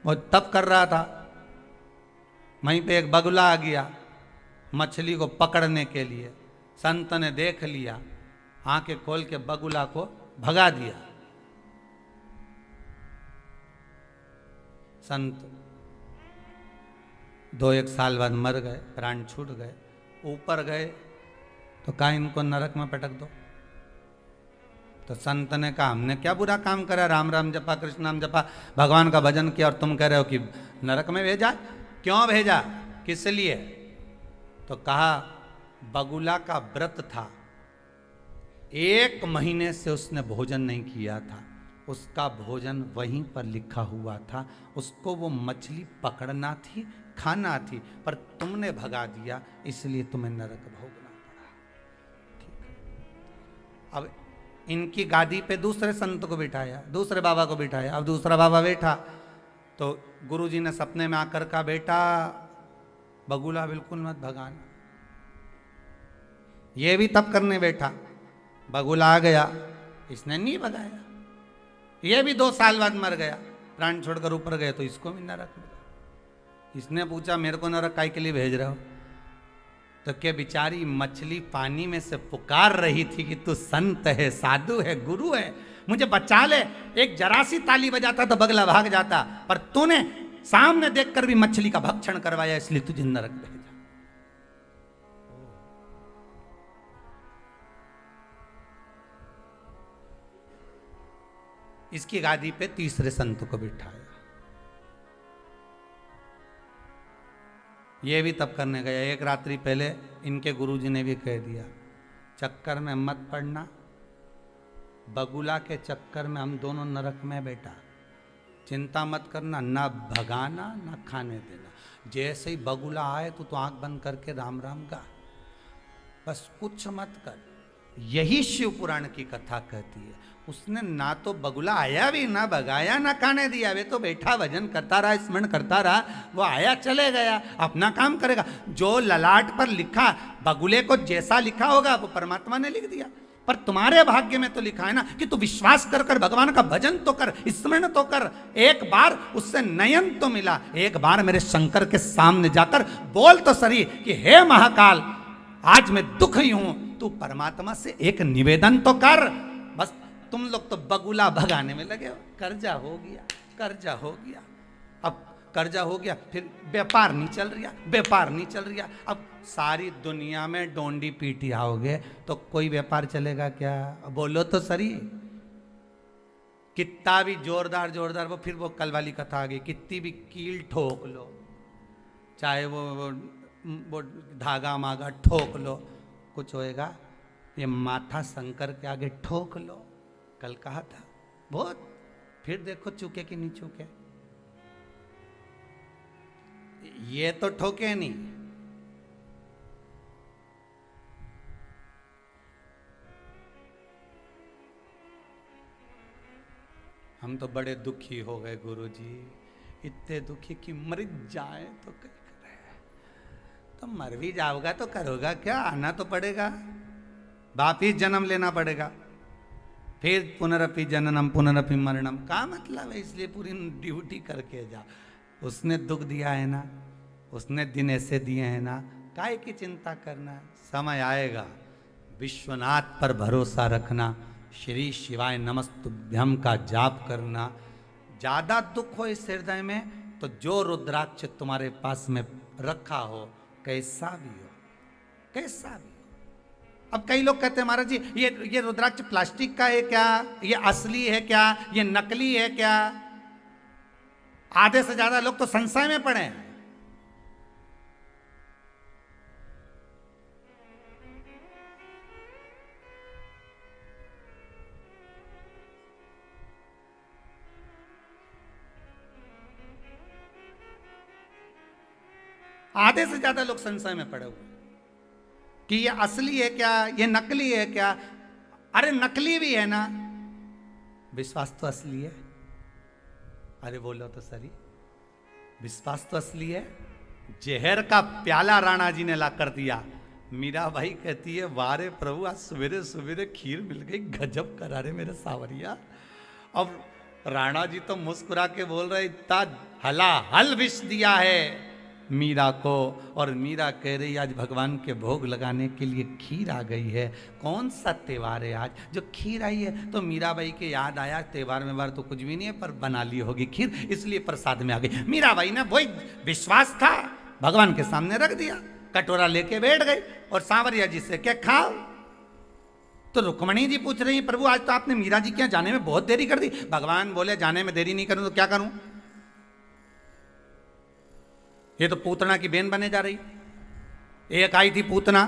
वो तप कर रहा था, वहीं पे एक बगुला आ गया मछली को पकड़ने के लिए। संत ने देख लिया, आंखें खोल के बगुला को भगा दिया। संत 2-1 साल बाद मर गए, प्राण छूट गए। ऊपर गए तो कहा इनको नरक में पटक दो। तो संत ने कहा हमने क्या बुरा काम करा, राम राम जपा, कृष्ण नाम जपा, भगवान का भजन किया, और तुम कह रहे हो कि नरक में भेजा? क्यों भेजा, किस लिए? तो कहा बगुला का व्रत था, 1 महीने से उसने भोजन नहीं किया था, उसका भोजन वहीं पर लिखा हुआ था, उसको वो मछली पकड़ना थी, खाना थी, पर तुमने भगा दिया, इसलिए तुम्हें नरक भोगना पड़ा। ठीक है। अब इनकी गादी पे दूसरे संत को बिठाया, दूसरे बाबा को बिठाया। अब दूसरा बाबा बैठा तो गुरुजी ने सपने में आकर कहा बेटा बगुला बिल्कुल मत भगाना। ये भी तप करने बैठा, बगुला आ गया, इसने नहीं भगाया। ये भी 2 साल बाद मर गया, प्राण छोड़कर ऊपर गए, तो इसको भी नरक मिला। इसने पूछा मेरे को नरक काय के लिए भेज रहे हो? तो क्या बेचारी मछली पानी में से पुकार रही थी कि तू संत है, साधु है, गुरु है, मुझे बचा ले। एक जरा सी ताली बजाता तो बगला भाग जाता, पर तूने सामने देखकर भी मछली का भक्षण करवाया, इसलिए तुझे नरक भेजा। इसकी गादी पे तीसरे संत को बिठाया। ये भी तप करने गया। एक रात्रि पहले इनके गुरुजी ने भी कह दिया चक्कर में मत पड़ना, बगुला के चक्कर में हम दोनों नरक में बेटा, चिंता मत करना, ना भगाना ना खाने देना। जैसे ही बगुला आए तो आंख बंद करके राम राम गा, बस कुछ मत कर। यही शिव पुराण की कथा कहती है। उसने ना तो बगुला आया भी, ना भगाया, ना खाने दिया, वे तो बैठा भजन करता रहा, स्मरण करता रहा। वो आया चले गया, अपना काम करेगा। जो ललाट पर लिखा, बगुले को जैसा लिखा होगा वो परमात्मा ने लिख दिया। पर तुम्हारे भाग्य में तो लिखा है ना कि तू विश्वास कर कर भगवान का भजन तो कर, स्मरण तो कर। एक बार उससे नयन तो मिला, एक बार मेरे शंकर के सामने जाकर बोल तो सही कि हे महाकाल, आज मैं दुखी हूं, तू परमात्मा से एक निवेदन तो कर। बस तुम लोग तो बगुला भगाने में लगे हो। कर्जा हो गया, कर्जा हो गया। अब कर्जा हो गया, फिर व्यापार नहीं चल रहा, व्यापार नहीं चल रहा। अब सारी दुनिया में डोंडी पीटी आओगे तो कोई व्यापार चलेगा क्या? बोलो तो सही। कितना भी जोरदार जोरदार वो, फिर वो कल वाली कथा आ गई, कितनी भी कील ठोक लो, चाहे वो धागा मागा ठोक लो, कुछ होएगा? ये माथा शंकर के आगे ठोक लो। कल कहा था बहुत। फिर देखो चूके कि नहीं चूके। ये तो ठोके नहीं। हम तो बड़े दुखी हो गए गुरुजी, इतने दुखी कि मर जाए तो क्या करे। तो मर भी जाओगा तो करोगा क्या, आना तो पड़ेगा, वापिस जन्म लेना पड़ेगा, फिर पुनरपि जननम पुनरपि मरणम। का मतलब है, इसलिए पूरी ड्यूटी करके जा। उसने दुख दिया है ना, उसने दिन ऐसे दिए हैं ना, काय की चिंता करना। समय आएगा, विश्वनाथ पर भरोसा रखना, श्री शिवाय नमस्तुभ्यम का जाप करना। ज्यादा दुख हो इस हृदय में तो जो रुद्राक्ष तुम्हारे पास में रखा हो, कैसा भी हो, कैसा भी हो। अब कई लोग कहते हैं महाराज जी ये रुद्राक्ष प्लास्टिक का है क्या, ये असली है क्या, ये नकली है क्या। आधे से ज्यादा लोग तो संशय में पड़े हैं। आधे से ज्यादा लोग संशय में पड़े हुए कि ये असली है क्या, ये नकली है क्या। अरे नकली भी है ना, विश्वास तो असली है। अरे बोलो तो सही, विश्वास तो असली है। जहर का प्याला राणा जी ने ला कर दिया। मीरा भाई कहती है वारे प्रभु, आज सवेरे सवेरे खीर मिल गई, गजब करा रे मेरे सावरिया। अब राणा जी तो मुस्कुरा के बोल रहे, इतना हला हल विष दिया है मीरा को। और मीरा कह रही आज भगवान के भोग लगाने के लिए खीर आ गई है। कौन सा त्योहार है आज जो खीर आई है। तो मीराबाई के याद आया त्योहार में बार तो कुछ भी नहीं है, पर बना ली होगी खीर, इसलिए प्रसाद में आ गई। मीराबाई ने वही विश्वास था, भगवान के सामने रख दिया, कटोरा लेके बैठ गई और सांवरिया जी से क्या खाओ। तो रुक्मणी जी पूछ रही प्रभु आज तो आपने मीरा जी के यहाँ जाने में बहुत देरी कर दी। भगवान बोले जाने में देरी नहीं करूं तो क्या करूं, ये तो पूतना की बेन बने जा रही। एक आई थी पूतना,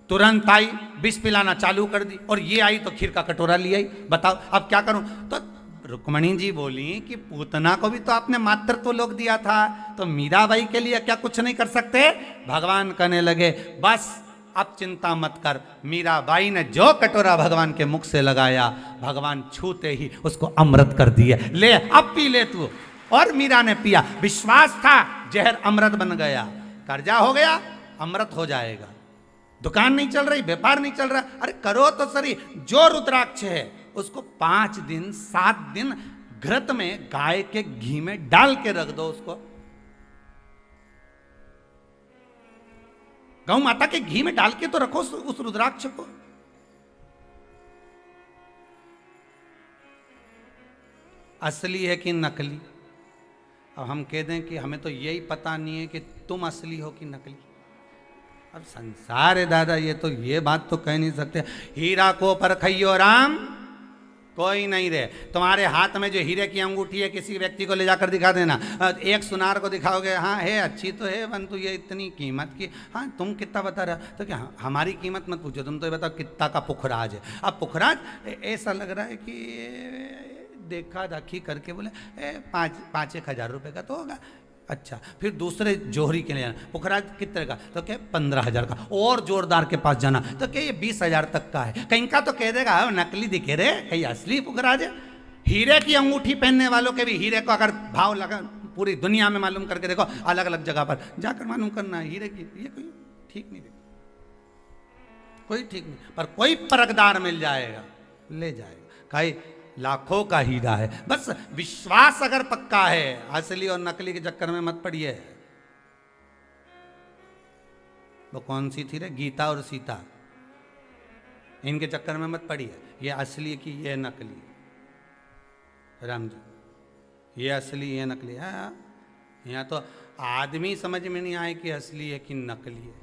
तुरंत आई, विष पिलाना चालू कर दी, और ये आई तो खीर का कटोरा ले आई। बताओ अब क्या करूं। तो रुक्मणी जी बोली कि पूतना को भी तो आपने मातृत्व लोक दिया था, तो मीराबाई के लिए क्या कुछ नहीं कर सकते। भगवान कहने लगे बस अब चिंता मत कर। मीराबाई ने जो कटोरा भगवान के मुख से लगाया, भगवान छूते ही उसको अमृत कर दिए। ले अब पी ले तू। और मीरा ने पिया। विश्वास था जहर अमृत बन गया, कर्जा हो गया अमृत हो जाएगा। दुकान नहीं चल रही, व्यापार नहीं चल रहा, अरे करो तो सही। जो रुद्राक्ष है उसको 5 दिन 7 दिन घृत में गाय के घी में डाल के रख दो। उसको गौ माता के घी में डाल के तो रखो उस रुद्राक्ष को। असली है कि नकली। अब हम कह दें कि हमें तो यही पता नहीं है कि तुम असली हो कि नकली। अब संसार है दादा, ये बात तो कह नहीं सकते। हीरा को परखइयो राम कोई नहीं रहे। तुम्हारे हाथ में जो हीरे की अंगूठी है किसी व्यक्ति को ले जाकर दिखा देना। एक सुनार को दिखाओगे, हाँ है अच्छी तो है परंतु ये इतनी कीमत की। हाँ तुम कितना बता रहे हो, तो क्या हमारी कीमत मत पूछो, तुम तो ये बताओ कितना का पुखराज है। अब पुखराज ऐसा लग रहा है कि देखा दाखी करके बोले 5-1 हज़ार रुपये का तो होगा। अच्छा फिर दूसरे जोहरी के लिए जाना, पुखराज कितने का, तो क्या 15,000 का। और जोरदार के पास जाना तो क्या ये 20,000 तक का है। कहीं का तो कह देगा नकली दिखे रे, कहीं असली पुखराज है। हीरे की अंगूठी पहनने वालों के भी हीरे को अगर भाव लगा पूरी दुनिया में मालूम करके देखो, अलग अलग जगह पर जाकर मालूम करना हीरे की, ये कोई ठीक नहीं देखो, कोई ठीक नहीं। पर कोई परखदार मिल जाएगा, ले जाएगा। कहीं लाखों का हीरा है, बस विश्वास अगर पक्का है। असली और नकली के चक्कर में मत पड़िए। वो कौन सी थी रे, गीता और सीता, इनके चक्कर में मत पड़िए। ये असली की ये नकली, राम जी ये असली ये नकली। हाँ यहाँ तो आदमी समझ में नहीं आए कि असली है कि नकली है।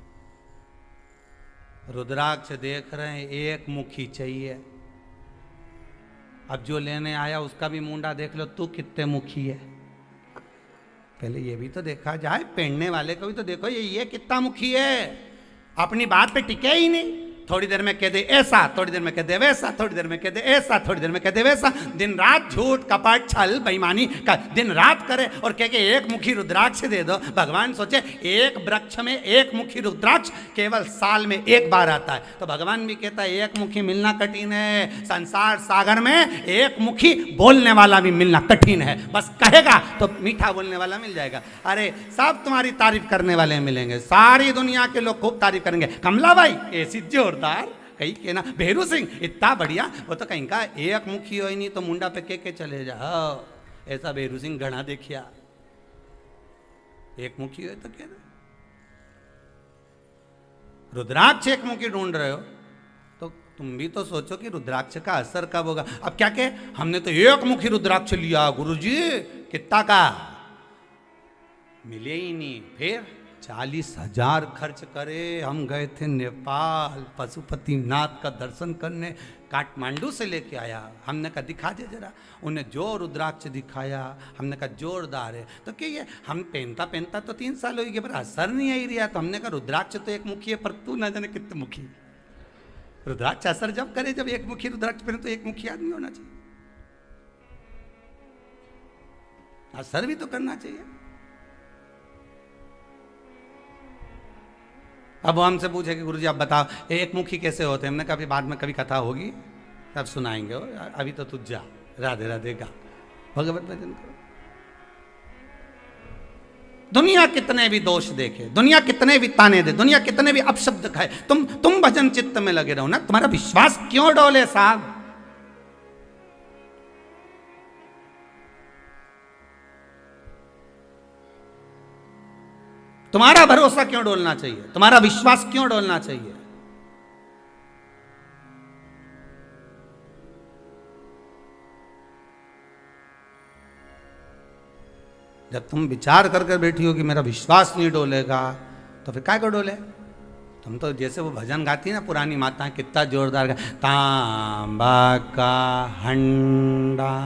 रुद्राक्ष देख रहे हैं, एक मुखी चाहिए। अब जो लेने आया उसका भी मुंडा देख लो, तू कितने मुखी है। पहले ये भी तो देखा जाए, पहनने वाले को भी तो देखो ये कितना मुखी है। अपनी बात पे टिके ही नहीं। थोड़ी देर में कह दे ऐसा, थोड़ी देर में कह दे वैसा, थोड़ी देर में कह दे ऐसा, थोड़ी देर में कह दे वैसा, दिन रात झूठ कपट छल बेईमानी का दिन रात करे और कह के एक मुखी रुद्राक्ष दे दो। भगवान सोचे एक वृक्ष में एक मुखी रुद्राक्ष केवल साल में एक बार आता है, तो भगवान भी कहता है एक मुखी मिलना कठिन है, संसार सागर में एक मुखी बोलने वाला भी मिलना कठिन है, बस कहेगा तो मीठा बोलने वाला मिल जाएगा। अरे सब तुम्हारी तारीफ करने वाले मिलेंगे, सारी दुनिया के लोग खूब तारीफ करेंगे, कमला भाई ऐसी जोरदार कहीं के ना, भेरू सिंह इतना बढ़िया, वो तो कहीं का एक मुखी हो ही नहीं तो मुंडा पे के चले जा, ऐसा भेरू सिंह घना देखिया, एक मुखी हो तो क्या रुद्राक्ष एक मुखी ढूंढ रहे हो तो तुम भी तो सोचो कि रुद्राक्ष का असर कब होगा। अब क्या कहे, हमने तो एक मुखी रुद्राक्ष लिया गुरुजी, कितना का मिले ही नहीं, फिर 40,000 खर्च करे। हम गए थे नेपाल पशुपतिनाथ का दर्शन करने, काठमांडू से लेके आया, हमने कहा दिखा दे जरा, उन्हें जो रुद्राक्ष दिखाया, हमने कहा जोरदार है, तो क्या ये हम पहनता तो 3 साल हो गए पर असर नहीं आई रहा, तो हमने कहा रुद्राक्ष तो एक मुखी है पर तू ना जाने कितने मुखी, रुद्राक्ष असर जब करे जब एक मुखी रुद्राक्ष पहने तो एक मुखी आदमी होना चाहिए, असर भी तो करना चाहिए। अब वो हमसे पूछे कि गुरुजी आप बताओ एक मुखी कैसे होते हैं, हमने कहा बाद में कभी कथा होगी तब सुनाएंगे, अभी तो तू जा राधे राधे गा भगवत भजन करो। दुनिया कितने भी दोष देखे, दुनिया कितने भी ताने दे, दुनिया कितने भी अपशब्द खाए, तुम भजन चित्त में लगे रहो ना, तुम्हारा विश्वास क्यों डोले साहब। तुम्हारा भरोसा क्यों डोलना चाहिए, तुम्हारा विश्वास क्यों डोलना चाहिए। जब तुम विचार कर बैठी हो कि मेरा विश्वास नहीं डोलेगा तो फिर क्या को डोले। तुम तो जैसे वो भजन गाती है ना पुरानी माताएं, कितना जोरदार गा, तांबा का हंडा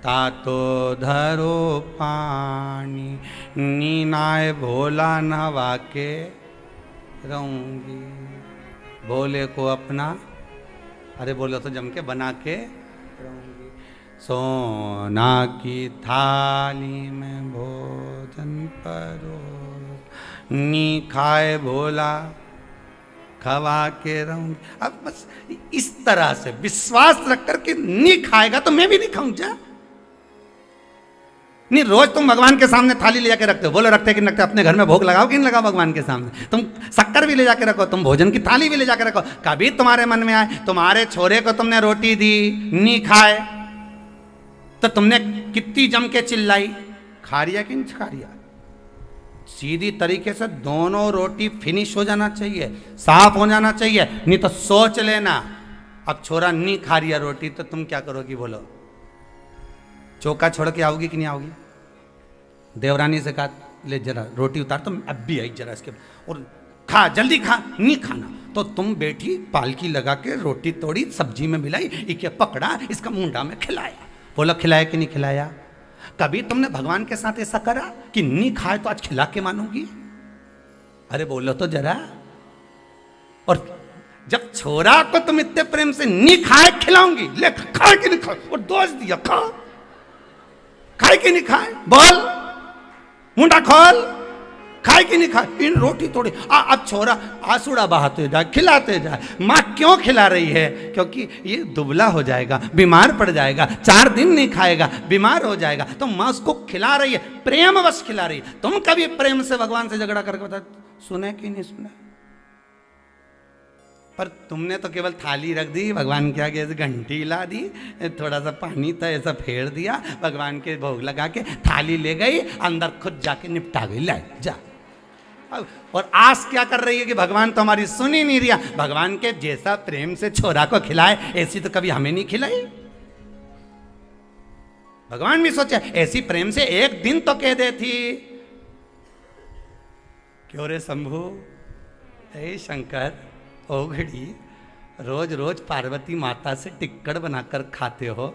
तातो धरो पानी, नीनाए भोला नवा के रहूंगी, भोले को अपना, अरे बोलो तो जम के बना के रहूंगी, सोना की थाली में भोजन परो, नी खाए भोला खवा के रहूंगी। अब बस इस तरह से विश्वास रख करके नहीं खाएगा तो मैं भी नहीं खाऊं जा। नहीं रोज तुम भगवान के सामने थाली ले जाके रखते हो, बोलो रखते कि नहीं रखते, अपने घर में भोग लगाओ कि नहीं लगाओ भगवान के सामने, तुम शक्कर भी ले जाके रखो, तुम भोजन की थाली भी ले जाके रखो, कभी तुम्हारे मन में आए तुम्हारे छोरे को तुमने रोटी दी नहीं खाए तो तुमने कितनी जम के चिल्लाई, खा रिया कि नहीं खा रिया। सीधी तरीके से दोनों रोटी फिनिश हो जाना चाहिए, साफ हो जाना चाहिए, नहीं तो सोच लेना अब छोरा नहीं खा रिया रोटी तो तुम क्या करोगी, बोलो चौका छोड़ के आओगी कि नहीं आओगी। देवरानी से कहा ले जरा रोटी उतार, तो अब भी आई जरा इसके और खा जल्दी खा, नहीं खाना तो तुम बैठी पालकी लगा के रोटी तोड़ी सब्जी में मिलाई, इके पकड़ा इसका मुंडा में खिलाया, बोला खिलाया कि नहीं खिलाया। कभी तुमने भगवान के साथ ऐसा करा कि नहीं खाए तो आज खिला के मानूंगी, अरे बोलो तो जरा। और जब छोरा को तुम इतने प्रेम से नहीं खाए खिलाऊंगी, ले खाए कि नहीं खाए, और दोष दिया खा, खाए कि नहीं खाए बोल, मुंडा खोल, खाए कि नहीं खाए, इन रोटी तोड़ी। अब छोरा आंसुड़ा बहाते जाए, खिलाते जाए, माँ क्यों खिला रही है, क्योंकि ये दुबला हो जाएगा, बीमार पड़ जाएगा, 4 दिन नहीं खाएगा बीमार हो जाएगा, तो माँ उसको खिला रही है, प्रेमवश खिला रही है। तुम कभी प्रेम से भगवान से झगड़ा करके बता सुने कि नहीं सुना, पर तुमने तो केवल थाली रख दी, भगवान के आगे ऐसे घंटी हिला दी, थोड़ा सा पानी था ऐसा फेर दिया, भगवान के भोग लगा के थाली ले गई, अंदर खुद जाके निपटा गई, ले जा। और आस क्या कर रही है कि भगवान तो हमारी सुन ही नहीं रिया, भगवान के जैसा प्रेम से छोरा को खिलाए ऐसी तो कभी हमें नहीं खिलाई। भगवान भी सोचे ऐसी प्रेम से एक दिन तो कह दे थी, क्यों रे शंभू, हे शंकर ओ घड़ी रोज रोज पार्वती माता से टिक्कड़ बनाकर खाते हो,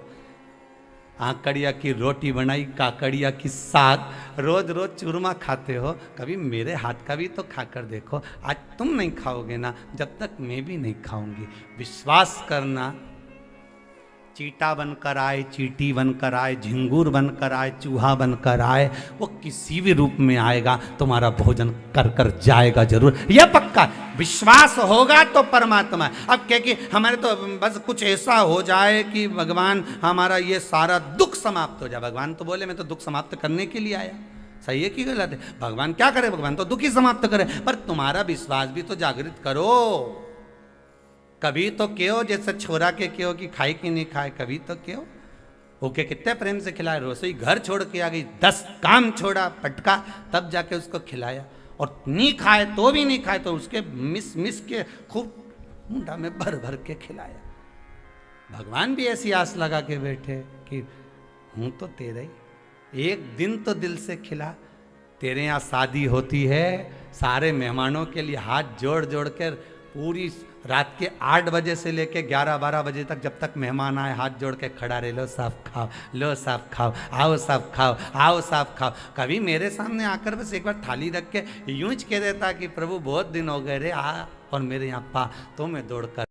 आकड़िया की रोटी बनाई, काकड़िया की साग, रोज रोज चूरमा खाते हो, कभी मेरे हाथ का भी तो खाकर देखो। आज तुम नहीं खाओगे ना, जब तक मैं भी नहीं खाऊंगी। विश्वास करना, चीटा बनकर आए, चींटी बनकर आए, झिंगुर बनकर आए, चूहा बनकर आए, वो किसी भी रूप में आएगा, तुम्हारा भोजन कर कर जाएगा जरूर, यह पक्का। विश्वास होगा तो परमात्मा। अब क्या कि हमारे तो बस कुछ ऐसा हो जाए कि भगवान हमारा ये सारा दुख समाप्त हो जाए। भगवान तो बोले मैं तो दुख समाप्त करने के लिए आया। सही है कि गलत है? भगवान क्या करे? भगवान तो दुख ही समाप्त करे, पर तुम्हारा विश्वास भी तो जागृत करो। कभी तो क्यों, जैसे छोरा के क्यों कि खाए कि नहीं खाए, कभी तो क्यों ओके कितने प्रेम से खिलाए। रसोई घर छोड़ के आ गई, 10 काम छोड़ा, पटका, तब जाके उसको खिलाया। और नहीं खाए तो भी नहीं खाए तो उसके मिस मिस के खूब मुंडा में भर भर के खिलाया। भगवान भी ऐसी आस लगा के बैठे कि हूं तो तेरा ही, एक दिन तो दिल से खिला। तेरे यहाँ शादी होती है, सारे मेहमानों के लिए हाथ जोड़ जोड़ कर पूरी रात के 8 बजे से लेके 11-12 बजे तक, जब तक मेहमान आए हाथ जोड़ के खड़ा रहे, लो साहब खाओ, लो साहब खाओ, आओ साहब खाओ, आओ साहब खाओ। कभी मेरे सामने आकर बस एक बार थाली रख के यूं कह देता कि प्रभु बहुत दिन हो गए रे, आ और मेरे यहाँ पा, तो मैं दौड़ कर